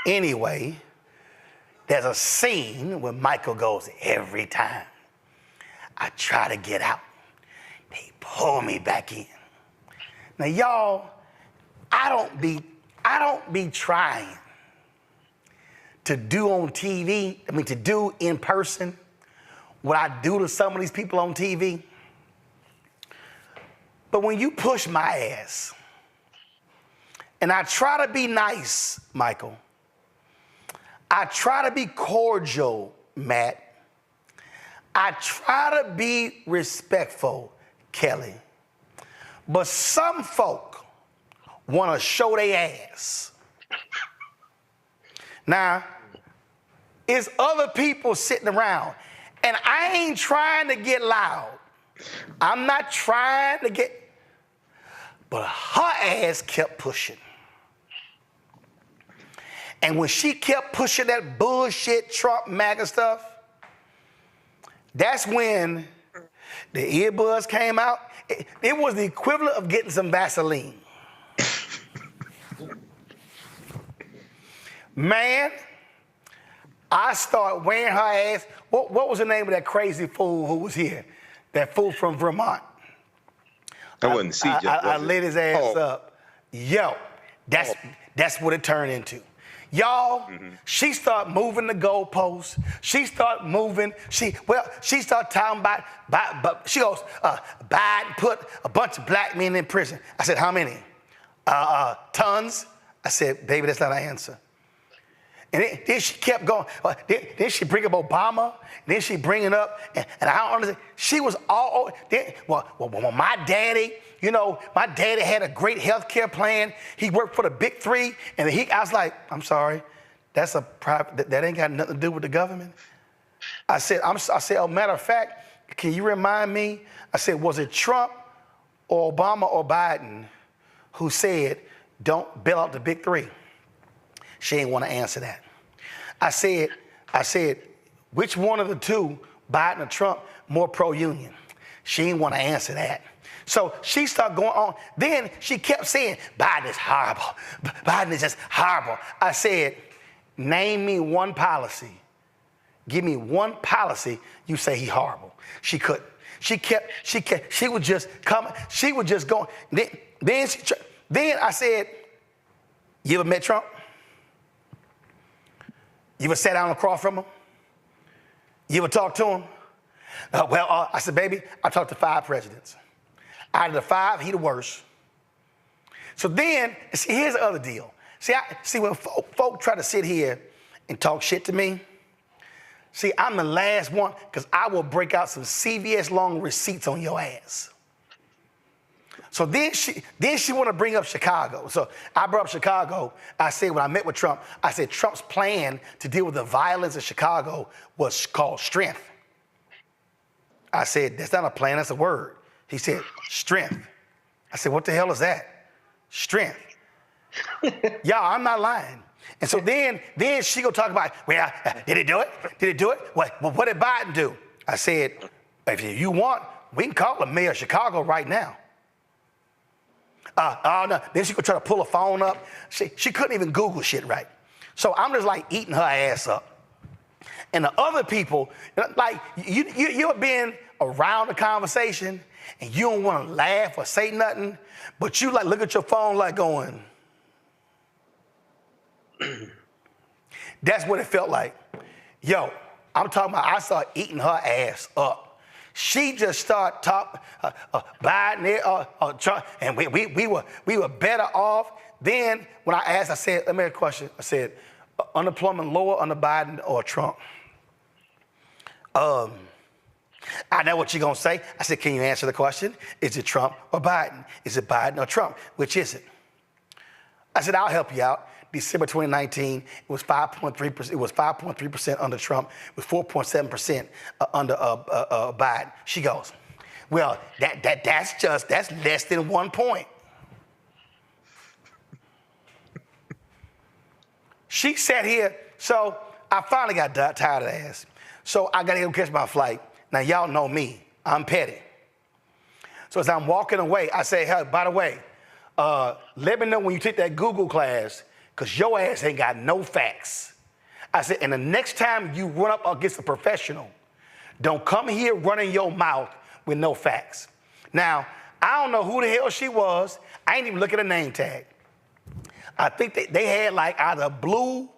S6: Anyway, there's a scene where Michael goes, every time I try to get out, they pull me back in. Now, y'all, I don't be trying to do on TV, to do in person what I do to some of these people on TV. But when you push my ass, and I try to be nice, Michael, I try to be cordial, Matt, I try to be respectful, Kelly, but some folk want to show their ass. Now, it's other people sitting around, and I ain't trying to get loud. I'm not trying to get, But her ass kept pushing. And when she kept pushing that bullshit Trump MAGA stuff, that's when the earbuds came out. It was the equivalent of getting some Vaseline. Man, I started wearing her ass. What was the name of that crazy fool who was here? That fool from Vermont.
S9: I wasn't CJ.
S6: I lit his ass up. Yo, that's what it turned into. Y'all, she started moving the goalposts. She started moving. She started talking about she goes, Biden put a bunch of black men in prison. I said, how many? Tons. I said, baby, that's not an answer. And then she kept going. Then she bring up Obama. Then she bring it up, and I don't understand. She was all well, my daddy. You know, my daddy had a great health care plan. He worked for the big three, and I was like, I'm sorry, that's a private. That ain't got nothing to do with the government. I said, oh, matter of fact, can you remind me? I said, was it Trump or Obama or Biden who said, don't bail out the big three? She didn't want to answer that. I said, which one of the two, Biden or Trump, more pro-union? She didn't want to answer that. So she started going on. Then she kept saying, Biden is horrible. Biden is just horrible. I said, name me one policy. Give me one policy you say he's horrible. She couldn't. She would just come. She would just go. Then I said, you ever met Trump? You ever sat down across from him? You ever talked to him? I said, baby, I talked to 5 presidents. Out of the 5, he the worst. So then, see, here's the other deal. See, when folk try to sit here and talk shit to me, see, I'm the last one, because I will break out some CVS long receipts on your ass. So then she want to bring up Chicago. So I brought up Chicago. I said, when I met with Trump, I said Trump's plan to deal with the violence in Chicago was called strength. I said, that's not a plan, that's a word. He said, strength. I said, what the hell is that? Strength. Y'all, I'm not lying. And so then she go talk about, well, did he do it? Did he do it? What did Biden do? I said, if you want, we can call him mayor of Chicago right now. No. Then she could try to pull a phone up. She couldn't even Google shit right. So I'm just like eating her ass up. And the other people, like you're being around the conversation and you don't want to laugh or say nothing, but you like look at your phone like going. That's what it felt like. Yo, I'm talking about I started eating her ass up. She just started talking Biden, Trump, and we were better off. Then when I asked, I said, let me ask a question. I said, unemployment lower under Biden or Trump? I know what you're going to say. I said, can you answer the question? Is it Trump or Biden? Is it Biden or Trump? Which is it? I said, I'll help you out. December 2019, it was 5.3%. It was 5.3% under Trump. It was 4.7% under Biden. She goes, well, that's less than 1 point. She sat here, so I finally got tired of the ass. So I got to go catch my flight. Now, y'all know me. I'm petty. So as I'm walking away, I say, hey, by the way, let me know when you take that Google class, because your ass ain't got no facts. I said, and the next time you run up against a professional, don't come here running your mouth with no facts. Now, I don't know who the hell she was. I ain't even look at a name tag. I think they had like either blue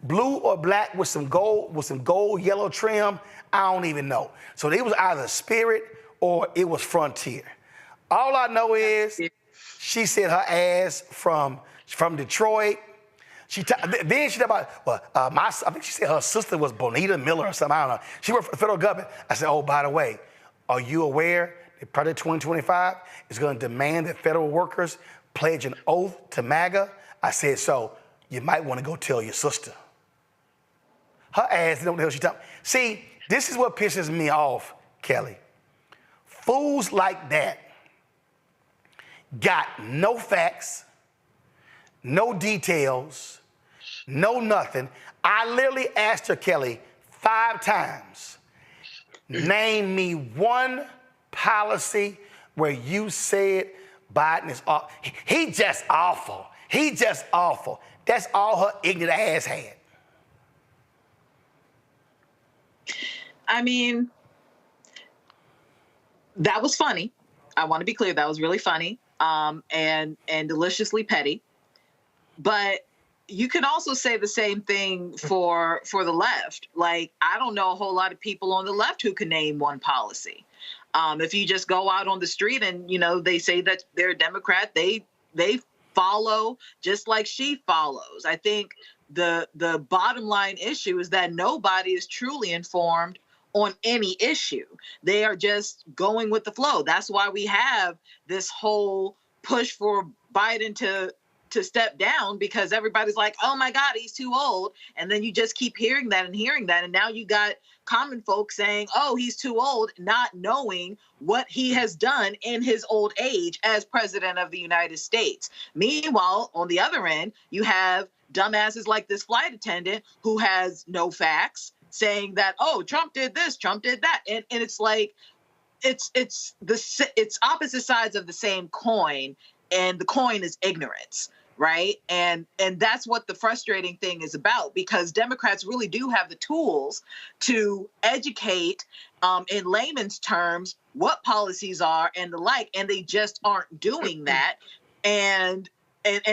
S6: or black with some gold, yellow trim. I don't even know. So it was either Spirit or it was Frontier. All I know is she said her ass from Detroit. Then she talked about, I think she said her sister was Bonita Miller or something, I don't know. She worked for the federal government. I said, oh, by the way, are you aware that Project 2025 is going to demand that federal workers pledge an oath to MAGA? I said, so you might want to go tell your sister. Her ass didn't know what the hell she talking. See, this is what pisses me off, Kelly. Fools like that got no facts, no details, no nothing. I literally asked her, Kelly, 5 times, name me one policy where you said Biden is awful. He just awful. He just awful. That's all her ignorant ass had.
S13: I mean, that was funny. I want to be clear, that was really funny, and deliciously petty. But you can also say the same thing for the left. Like, I don't know a whole lot of people on the left who can name one policy. If you just go out on the street and, they say that they're a Democrat, they follow just like she follows. I think the bottom line issue is that nobody is truly informed on any issue. They are just going with the flow. That's why we have this whole push for Biden to step down, because everybody's like, oh my God, he's too old. And then you just keep hearing that. And now you got common folks saying, oh, he's too old, not knowing what he has done in his old age as president of the United States. Meanwhile, on the other end, you have dumbasses like this flight attendant who has no facts, saying that, oh, Trump did this, Trump did that. And it's like, it's opposite sides of the same coin, and the coin is ignorance, right? And that's what the frustrating thing is about, because Democrats really do have the tools to educate in layman's terms what policies are and the like, and they just aren't doing that. And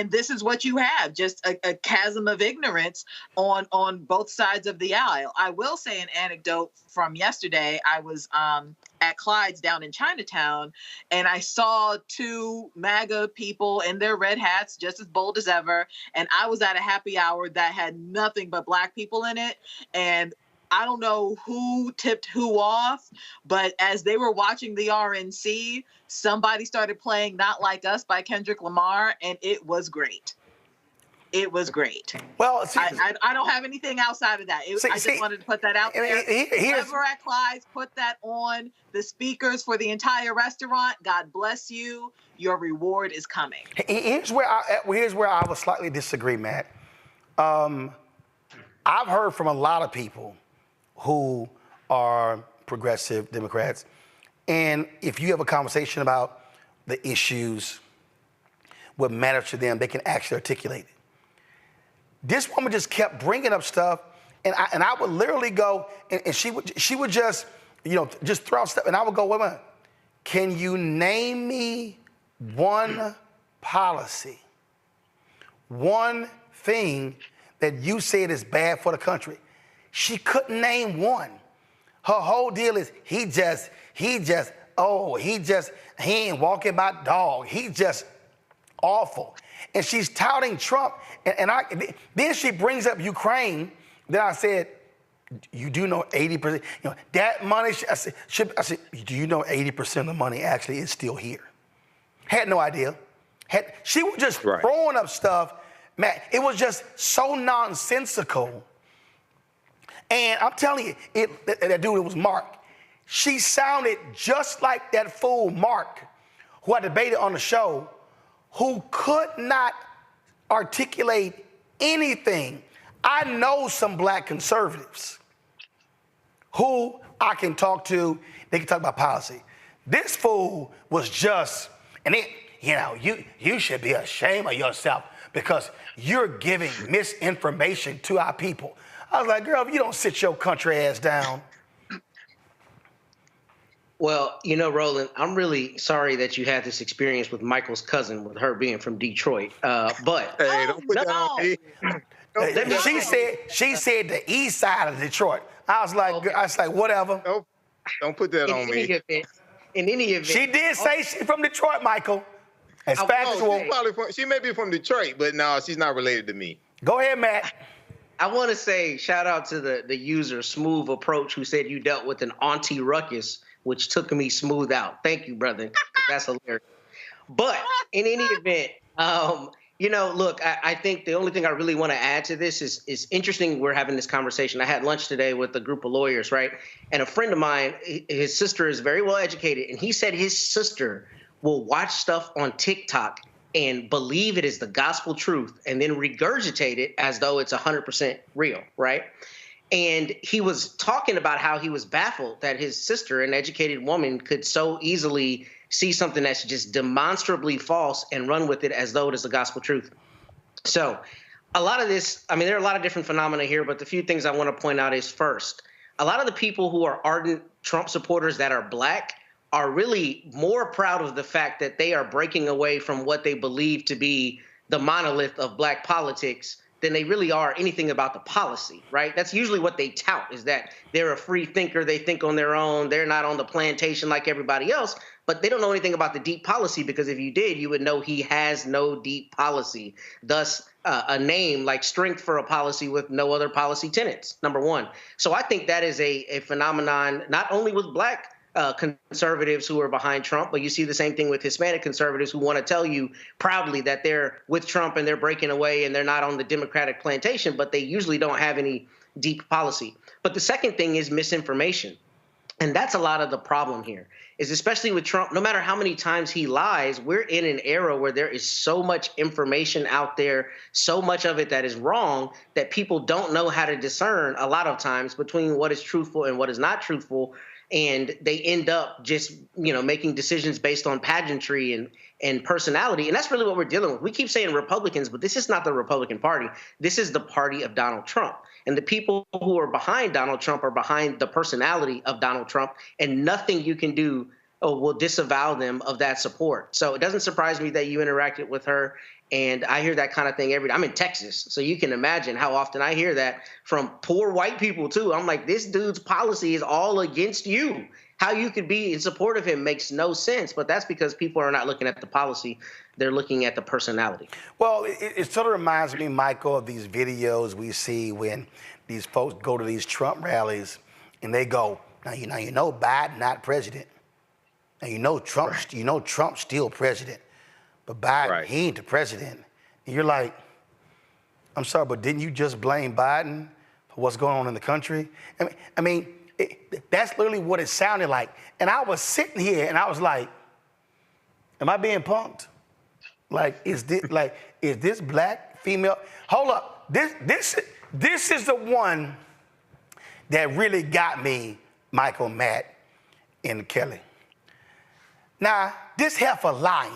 S13: this is what you have, just a chasm of ignorance on both sides of the aisle. I will say an anecdote from yesterday. I was at Clyde's down in Chinatown, and I saw 2 MAGA people in their red hats, just as bold as ever. And I was at a happy hour that had nothing but Black people in it. And I don't know who tipped who off, but as they were watching the RNC, somebody started playing Not Like Us by Kendrick Lamar, and it was great. It was great.
S6: Well,
S13: I don't have anything outside of that. I just wanted to put that out there. Whoever at Clyde's put that on the speakers for the entire restaurant, God bless you. Your reward is coming.
S6: Here's where I would slightly disagree, Matt. I've heard from a lot of people who are progressive Democrats, and if you have a conversation about the issues, what matters to them, they can actually articulate it. This woman just kept bringing up stuff, and I would literally go, and she would just, just throw out stuff, and I would go, wait a minute, can you name me one policy, one thing that you said is bad for the country? She couldn't name one. Her whole deal is he ain't walking my dog. He just awful. And she's touting Trump. And then she brings up Ukraine. Then I said, you do know 80%, that money, I said, do you know 80% of the money actually is still here? Had no idea. She was just throwing up stuff. Man, it was just so nonsensical. And I'm telling you, that dude, it was Mark. She sounded just like that fool, Mark, who I debated on the show, who could not articulate anything. I know some Black conservatives who I can talk to. They can talk about policy. This fool was just, and you should be ashamed of yourself because you're giving misinformation to our people. I was like, girl, if you don't sit your country ass down.
S16: Well, Roland, I'm really sorry that you had this experience with Michael's cousin, with her being from Detroit. But
S9: hey, don't put that on me.
S6: She said the east side of Detroit. I was like, whatever.
S9: Don't put that on me.
S16: In any event,
S6: she did say she's from Detroit, Michael. As factual.
S9: She may be from Detroit, but no, she's not related to me.
S6: Go ahead, Matt.
S16: I want to say shout out to the user Smooth Approach, who said you dealt with an auntie ruckus, which took me smooth out. Thank you, brother. That's hilarious. But in any event, look, I think the only thing I really want to add to this is interesting. We're having this conversation. I had lunch today with a group of lawyers, right? And a friend of mine, his sister is very well educated, and he said his sister will watch stuff on TikTok and believe it is the gospel truth and then regurgitate it as though it's 100% real, right? And he was talking about how he was baffled that his sister, an educated woman, could so easily see something that's just demonstrably false and run with it as though it is the gospel truth. So a lot of this, I mean, there are a lot of different phenomena here, but the few things I want to point out is, first, a lot of the people who are ardent Trump supporters that are black are really more proud of the fact that they are breaking away from what they believe to be the monolith of black politics than they really are anything about the policy, right? That's usually what they tout, is that they're a free thinker, they think on their own, they're not on the plantation like everybody else, but they don't know anything about the deep policy, because if you did, you would know he has no deep policy. Thus, a name like strength for a policy with no other policy tenets, number one. So I think that is a phenomenon not only with black conservatives who are behind Trump, but you see the same thing with Hispanic conservatives who want to tell you proudly that they're with Trump and they're breaking away and they're not on the Democratic plantation, but they usually don't have any deep policy. But the second thing is misinformation. And that's a lot of the problem here, is especially with Trump, no matter how many times he lies, we're in an era where there is so much information out there, so much of it that is wrong, that people don't know how to discern a lot of times between what is truthful and what is not truthful. And they end up just, making decisions based on pageantry and personality. And that's really what we're dealing with. We keep saying Republicans, but this is not the Republican Party. This is the party of Donald Trump. And the people who are behind Donald Trump are behind the personality of Donald Trump, and nothing you can do will disavow them of that support. So it doesn't surprise me that you interacted with her. And I hear that kind of thing every day. I'm in Texas, so you can imagine how often I hear that from poor white people, too. I'm like, this dude's policy is all against you. How you could be in support of him makes no sense. But that's because people are not looking at the policy. They're looking at the personality.
S6: Well, it sort of reminds me, Michael, of these videos we see when these folks go to these Trump rallies and they go, now you know Biden not president. Now Trump's still president. But Biden, he ain't the president. And you're like, I'm sorry, but didn't you just blame Biden for what's going on in the country? I mean, that's literally what it sounded like. And I was sitting here and I was like, am I being punked? Like, is this black female? Hold up, this is the one that really got me, Michael, Matt, and Kelly. Now, this heifer lying.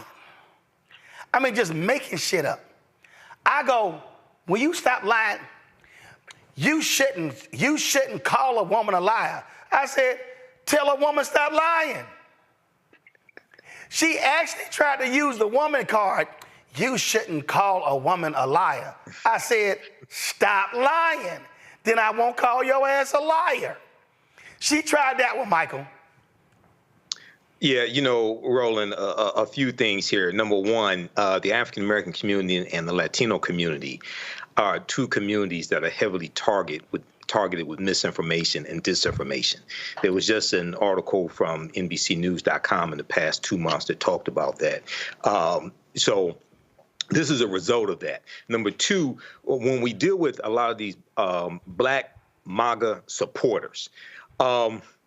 S6: I mean, just making shit up. I go, will you stop lying? You shouldn't call a woman a liar. I said, tell a woman stop lying. She actually tried to use the woman card. You shouldn't call a woman a liar. I said, stop lying. Then I won't call your ass a liar. She tried that one, Michael.
S9: Yeah, Roland, a few things here. Number one, the African-American community and the Latino community are two communities that are heavily targeted with misinformation and disinformation. There was just an article from NBCnews.com in the past 2 months that talked about that. So this is a result of that. Number two, when we deal with a lot of these black MAGA supporters,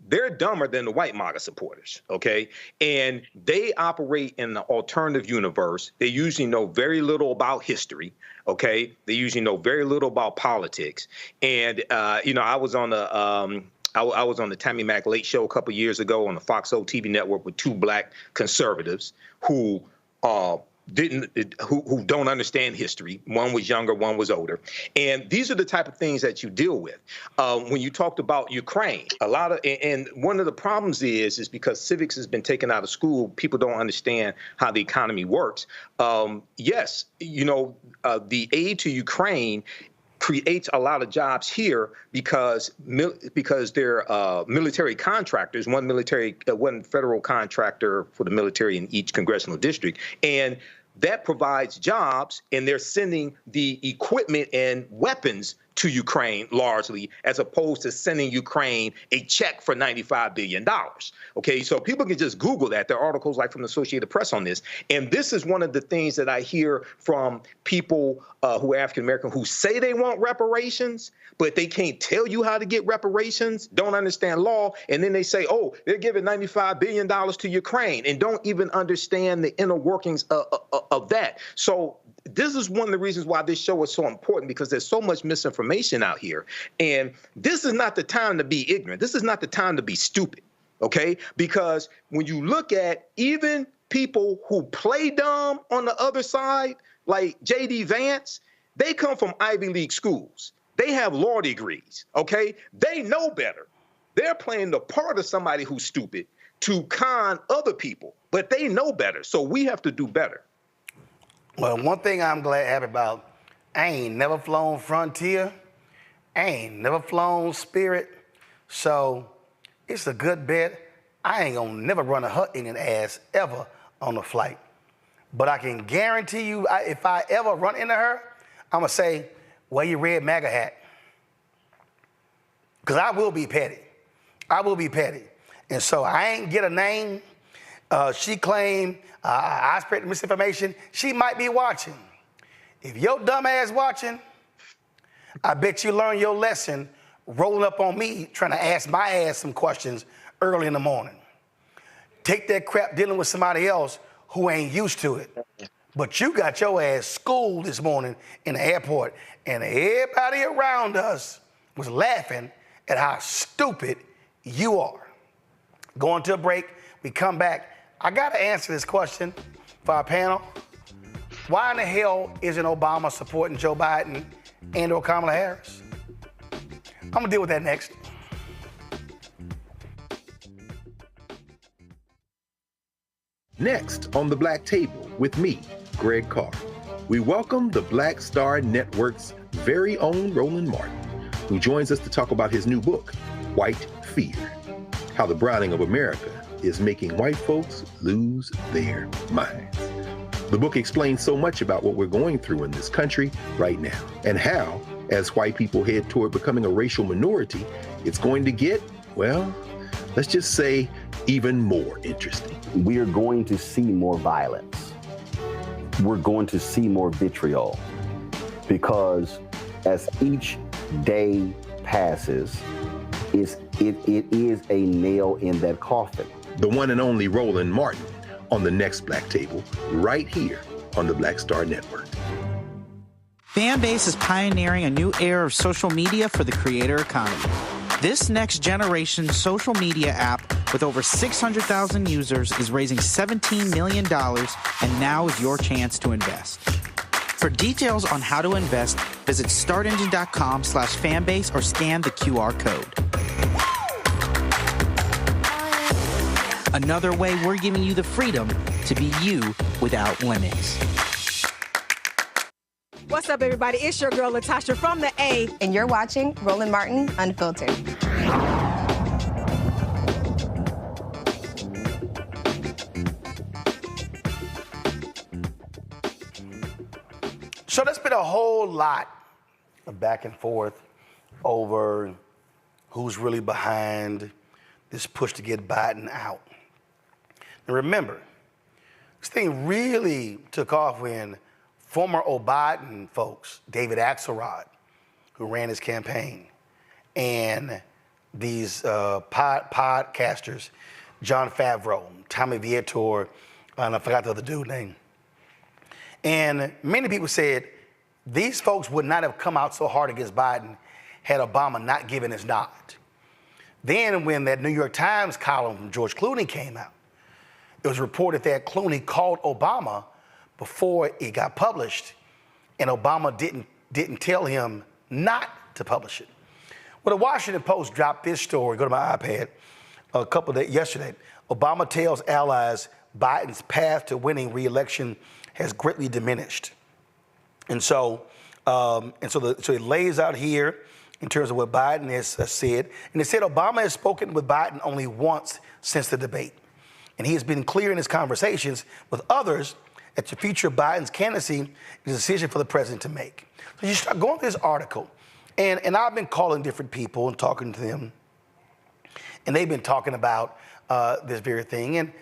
S9: they're dumber than the white MAGA supporters, okay? And they operate in the alternative universe. They usually know very little about history, okay? They usually know very little about politics. And, I was on the Tammy Mack Late Show a couple of years ago on the Fox Soul TV network with two black conservatives who don't understand history. One was younger, one was older. And these are the type of things that you deal with. When you talked about Ukraine, and one of the problems is because civics has been taken out of school, people don't understand how the economy works. Yes, the aid to Ukraine creates a lot of jobs here because they're military contractors, one federal contractor for the military in each congressional district, and that provides jobs, and they're sending the equipment and weapons to Ukraine largely, as opposed to sending Ukraine a check for $95 billion. Okay, so people can just Google that. There are articles like from the Associated Press on this. And this is one of the things that I hear from people who are African-American who say they want reparations, but they can't tell you how to get reparations, don't understand law, and then they say, oh, they're giving $95 billion to Ukraine, and don't even understand the inner workings of that. So this is one of the reasons why this show is so important, because there's so much misinformation out here. And this is not the time to be ignorant. This is not the time to be stupid, okay? Because when you look at even people who play dumb on the other side, like J.D. Vance, they come from Ivy League schools. They have law degrees, okay? They know better. They're playing the part of somebody who's stupid to con other people, but they know better. So we have to do better.
S6: Well, one thing I'm happy about, I ain't never flown Frontier. I ain't never flown Spirit. So it's a good bet. I ain't gonna never run her Indian ass ever on a flight. But I can guarantee you, if I ever run into her, I'm gonna say, wear your red MAGA hat. Because I will be petty. I will be petty. And so I ain't get a name. She claimed I spread misinformation. She might be watching. If your dumb ass watching, I bet you learn your lesson rolling up on me trying to ask my ass some questions early in the morning. Take that crap dealing with somebody else who ain't used to it. But you got your ass schooled this morning in the airport, and everybody around us was laughing at how stupid you are. Going to a break, we come back. I got to answer this question for our panel. Why in the hell isn't Obama supporting Joe Biden and or Kamala Harris? I'm going to deal with that next.
S7: Next on the Black Table with me, Greg Carr, we welcome the Black Star Network's very own Roland Martin, who joins us to talk about his new book, White Fear, How the Browning of America is Making White Folks Lose Their Minds. The book explains so much about what we're going through in this country right now, and how, as white people head toward becoming a racial minority, it's going to get, well, let's just say, even more interesting.
S20: We are going to see more violence. We're going to see more vitriol, because as each day passes, it is a nail in that coffin.
S7: The one and only Roland Martin on the next Black Table, right here on the Black Star Network.
S21: Fanbase is pioneering a new era of social media for the creator economy. This next generation social media app with over 600,000 users is raising $17 million, and now is your chance to invest. For details on how to invest, visit startengine.com/fanbase or scan the QR code. Another way we're giving you the freedom to be you without limits.
S22: What's up, everybody? It's your girl, Latasha from The A.
S24: And you're watching Roland Martin Unfiltered.
S6: So there's been a whole lot of back and forth over who's really behind this push to get Biden out. And remember, this thing really took off when former Biden folks, David Axelrod, who ran his campaign, and these podcasters, John Favreau, Tommy Vietor, and I forgot the other dude's name. And many people said these folks would not have come out so hard against Biden had Obama not given his nod. Then when that New York Times column from George Clooney came out, it was reported that Clooney called Obama before it got published, and Obama didn't tell him not to publish it. Well, the Washington Post dropped this story, go to my iPad, a couple of days yesterday. Obama tells allies Biden's path to winning re-election has greatly diminished. And so it lays out here in terms of what Biden has said. And it said Obama has spoken with Biden only once since the debate. And he has been clear in his conversations with others that the future of Biden's candidacy is a decision for the president to make. So you start going through this article, And I've been calling different people and talking to them, and they've been talking about this very thing. And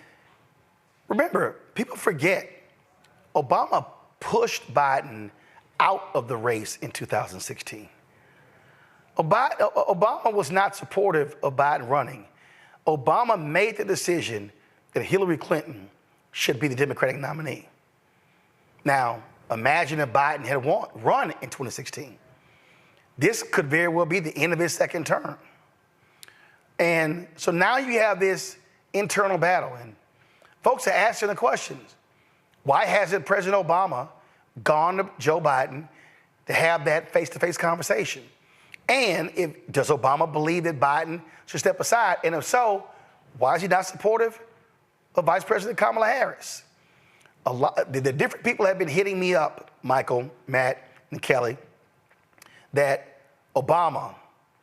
S6: remember, people forget, Obama pushed Biden out of the race in 2016. Obama was not supportive of Biden running. Obama made the decision that Hillary Clinton should be the Democratic nominee. Now, imagine if Biden had run in 2016. This could very well be the end of his second term. And so now you have this internal battle, and folks are asking the questions. Why hasn't President Obama gone to Joe Biden to have that face-to-face conversation? And does Obama believe that Biden should step aside? And if so, why is he not supportive of Vice President Kamala Harris? The different people have been hitting me up, Michael, Matt, and Kelly, that Obama,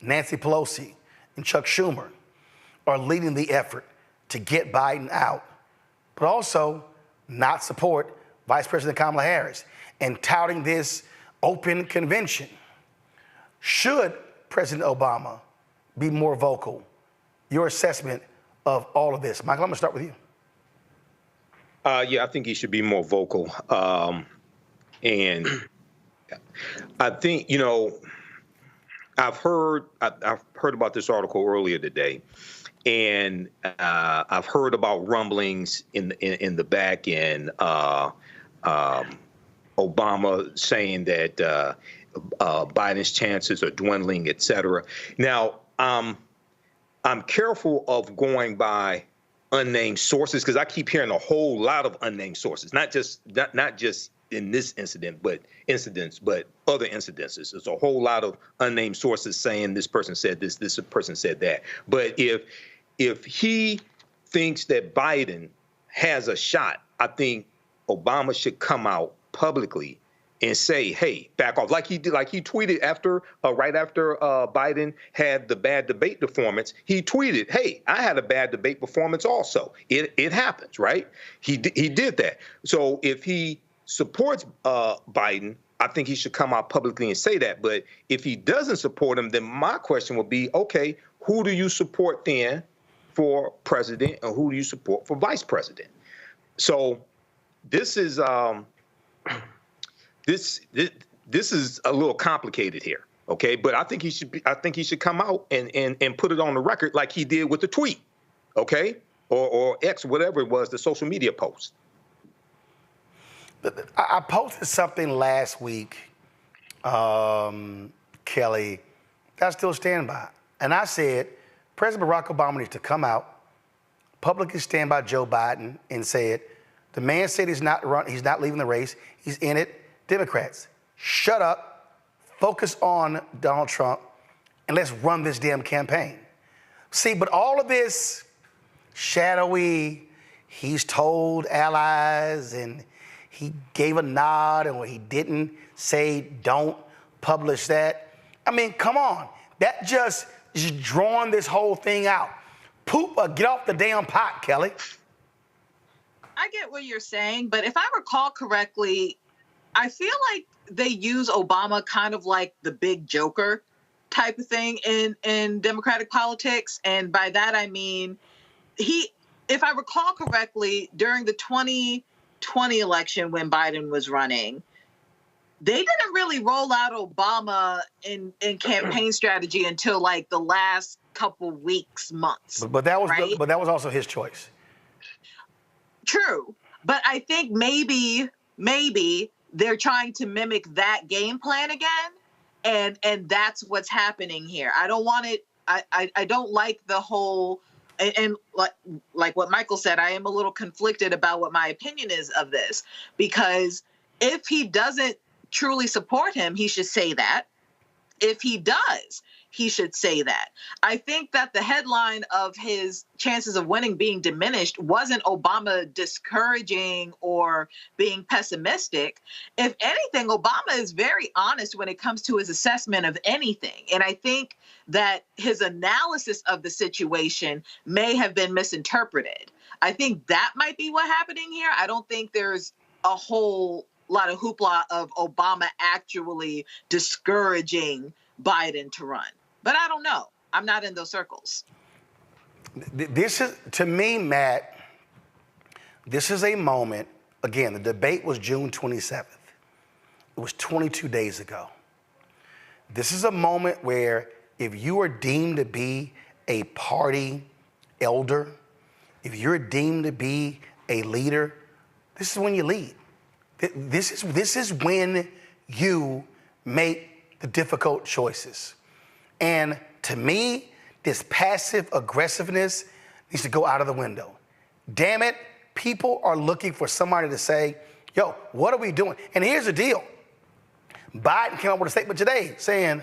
S6: Nancy Pelosi, and Chuck Schumer are leading the effort to get Biden out, but also not support Vice President Kamala Harris and touting this open convention. Should President Obama be more vocal? Your assessment of all of this. Michael, I'm gonna start with you.
S9: Yeah, I think he should be more vocal. And I think, I've heard about this article earlier today, and I've heard about rumblings in the back end. Obama saying that Biden's chances are dwindling, et cetera. Now, I'm careful of going by unnamed sources because I keep hearing a whole lot of unnamed sources, not just in this incident, but other incidences. There's a whole lot of unnamed sources saying this person said this person said that. But if he thinks that Biden has a shot, I think Obama should come out publicly and say, hey, back off. Like he tweeted right after Biden had the bad debate performance, he tweeted, hey, I had a bad debate performance also. It happens, right? He did that. So if he supports Biden, I think he should come out publicly and say that. But if he doesn't support him, then my question would be, okay, who do you support then for president and who do you support for vice president? So this is this is a little complicated here, okay? But I think he should come out and put it on the record like he did with the tweet, okay? Or X, whatever it was, the social media post.
S6: I posted something last week, Kelly, that I still stand by. And I said, President Barack Obama needs to come out, publicly stand by Joe Biden and say it. The man said he's not leaving the race. He's in it. Democrats, shut up, focus on Donald Trump, and let's run this damn campaign. See, but all of this shadowy, he's told allies and he gave a nod and he didn't say don't publish that. I mean, come on. That just is drawing this whole thing out. Get off the damn pot, Kelly.
S13: I get what you're saying, but if I recall correctly, I feel like they use Obama kind of like the big joker type of thing in Democratic politics. And by that, I mean, if I recall correctly, during the 2020 election when Biden was running, they didn't really roll out Obama in campaign strategy until like the last couple weeks, months.
S6: But that was
S13: right?
S6: But that was also his choice.
S13: True. But I think maybe they're trying to mimic that game plan again. And that's what's happening here. I don't want it. I don't like the whole, and like what Michael said, I am a little conflicted about what my opinion is of this, because if he doesn't truly support him, he should say that. If he does, he should say that. I think that the headline of his chances of winning being diminished wasn't Obama discouraging or being pessimistic. If anything, Obama is very honest when it comes to his assessment of anything. And I think that his analysis of the situation may have been misinterpreted. I think that might be what's happening here. I don't think there's a whole lot of hoopla of Obama actually discouraging Biden to run. But I don't know. I'm not in those circles.
S6: This is, to me, Matt, this is a moment. Again, the debate was June 27th. It was 22 days ago. This is a moment where if you are deemed to be a party elder, if you're deemed to be a leader, this is when you lead. This is when you make the difficult choices. And to me, this passive aggressiveness needs to go out of the window. Damn it, people are looking for somebody to say, yo, what are we doing? And here's the deal. Biden came up with a statement today saying,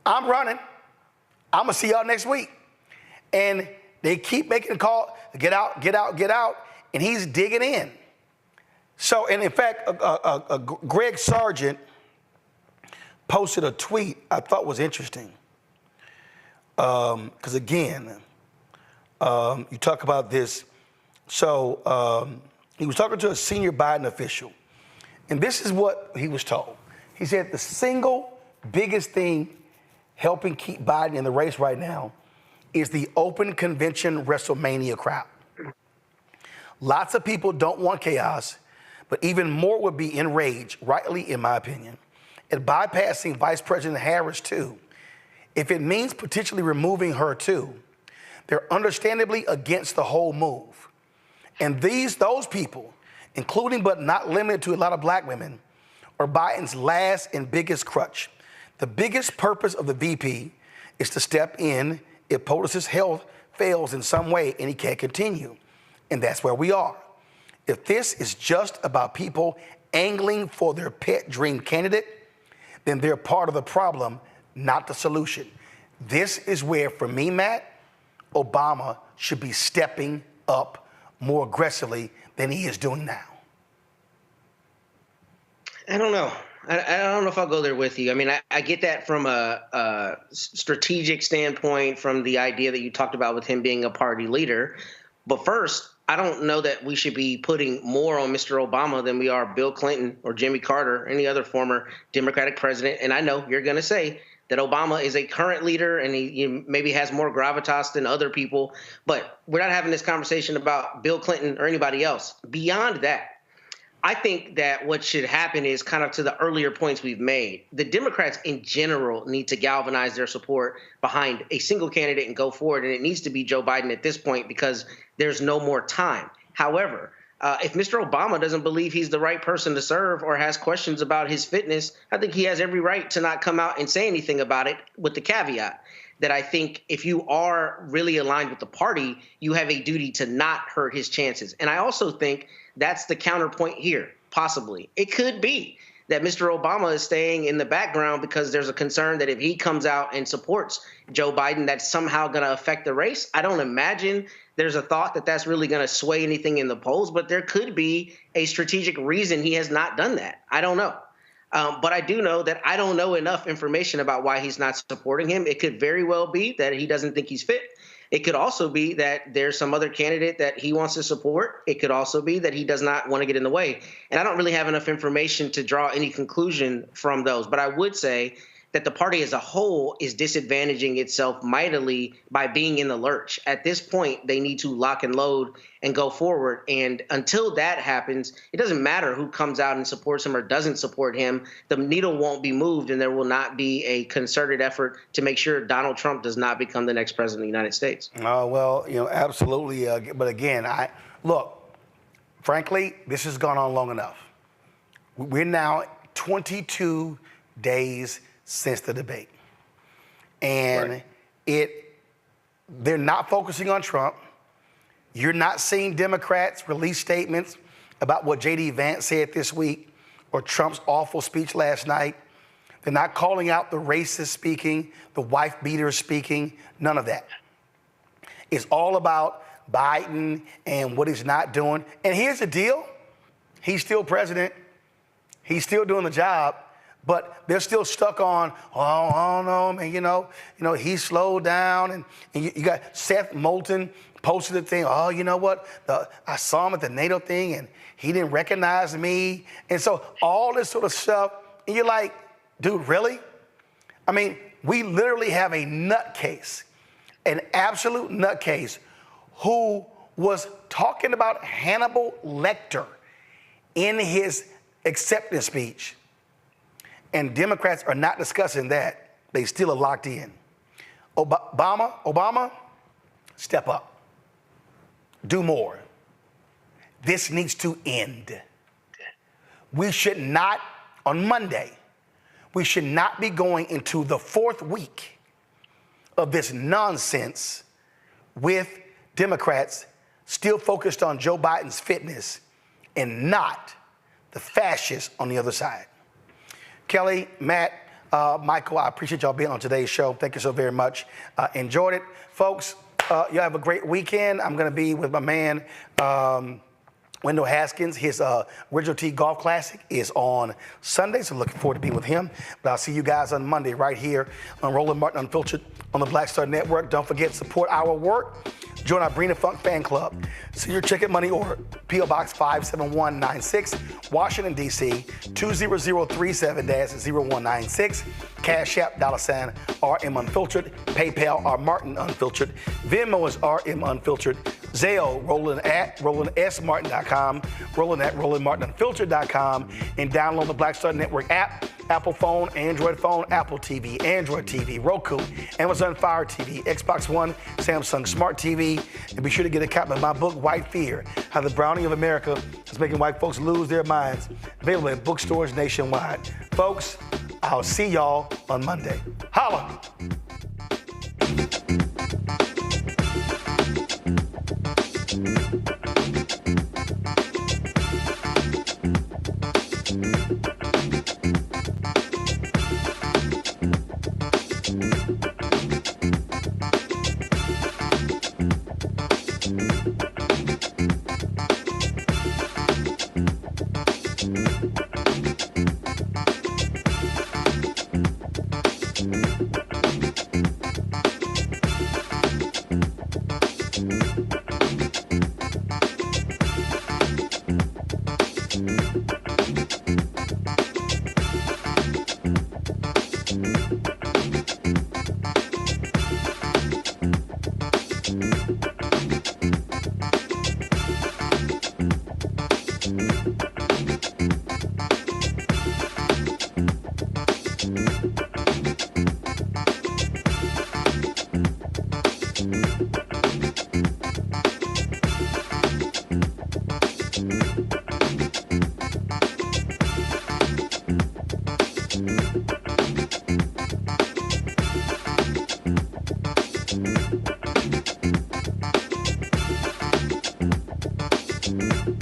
S6: I'm running. I'm going to see y'all next week. And they keep making a call, get out, get out, get out, and he's digging in. So, and in fact, Greg Sargent posted a tweet I thought was interesting. Because again, you talk about this. So he was talking to a senior Biden official, and this is what he was told. He said the single biggest thing helping keep Biden in the race right now is the open convention WrestleMania crowd. Lots of people don't want chaos, but even more would be enraged, rightly in my opinion, at bypassing Vice President Harris too. If it means potentially removing her too, they're understandably against the whole move. And those people, including but not limited to a lot of black women, are Biden's last and biggest crutch. The biggest purpose of the VP is to step in if POTUS's health fails in some way and he can't continue. And that's where we are. If this is just about people angling for their pet dream candidate, then they're part of the problem, not the solution. This is where, for me, Matt, Obama should be stepping up more aggressively than he is doing now.
S16: I don't know. I don't know if I'll go there with you. I mean, I get that from a strategic standpoint, from the idea that you talked about with him being a party leader. But first, I don't know that we should be putting more on Mr. Obama than we are Bill Clinton or Jimmy Carter, or any other former Democratic president. And I know you're going to say that Obama is a current leader and he maybe has more gravitas than other people. But we're not having this conversation about Bill Clinton or anybody else. Beyond that, I think that what should happen is kind of to the earlier points we've made. The Democrats in general need to galvanize their support behind a single candidate and go forward. And it needs to be Joe Biden at this point because there's no more time. However, if Mr. Obama doesn't believe he's the right person to serve or has questions about his fitness, I think he has every right to not come out and say anything about it, with the caveat that I think if you are really aligned with the party, you have a duty to not hurt his chances. And I also think that's the counterpoint here, possibly. It could be that Mr. Obama is staying in the background because there's a concern that if he comes out and supports Joe Biden, that's somehow going to affect the race. I don't imagine there's a thought that that's really going to sway anything in the polls, but there could be a strategic reason he has not done that. I don't know. But I do know that I don't know enough information about why he's not supporting him. It could very well be that he doesn't think he's fit. It could also be that there's some other candidate that he wants to support. It could also be that he does not want to get in the way. And I don't really have enough information to draw any conclusion from those. But I would say that the party as a whole is disadvantaging itself mightily by being in the lurch. At this point, they need to lock and load and go forward. And until that happens, it doesn't matter who comes out and supports him or doesn't support him. The needle won't be moved, and there will not be a concerted effort to make sure Donald Trump does not become the next president of the United States.
S6: Oh, well, absolutely. But again, look, frankly, this has gone on long enough. We're now 22 days since the debate. And they're not focusing on Trump. You're not seeing Democrats release statements about what J.D. Vance said this week or Trump's awful speech last night. They're not calling out the racist speaking, the wife beater speaking, none of that. It's all about Biden and what he's not doing. And here's the deal. He's still president. He's still doing the job. But they're still stuck on, I don't know, man, he slowed down. And you got Seth Moulton posted a thing, you know what? I saw him at the NATO thing and he didn't recognize me. And so all this sort of stuff, and you're like, dude, really? I mean, we literally have a nutcase, an absolute nutcase, who was talking about Hannibal Lecter in his acceptance speech. And Democrats are not discussing that. They still are locked in. Obama, step up. Do more. This needs to end. We should not, on Monday, we should not be going into the 4th week of this nonsense with Democrats still focused on Joe Biden's fitness and not the fascists on the other side. Kelly, Matt, Michael, I appreciate y'all being on today's show. Thank you so very much. Enjoyed it. Folks, y'all have a great weekend. I'm going to be with my man, Wendell Haskins. His Original T Golf Classic is on Sunday, so looking forward to being with him. But I'll see you guys on Monday right here on Roland Martin Unfiltered on the Black Star Network. Don't forget, support our work. Join our Brina Funk fan club. See your ticket money order. P.O. Box 57196, Washington, D.C. 20037-0196. Cash App, $RM Unfiltered. PayPal, R Martin Unfiltered. Venmo is RM Unfiltered. Zelle, Roland at RolandSMartin.com. Roland at RolandMartinUnfiltered.com. And download the Black Star Network app. Apple phone, Android phone, Apple TV, Android TV, Roku, Amazon Fire TV, Xbox One, Samsung Smart TV. And be sure to get a copy of my book, White Fear, How the Browning of America is Making White Folks Lose Their Minds. Available in bookstores nationwide. Folks, I'll see y'all on Monday. Holla!
S2: Mm-hmm.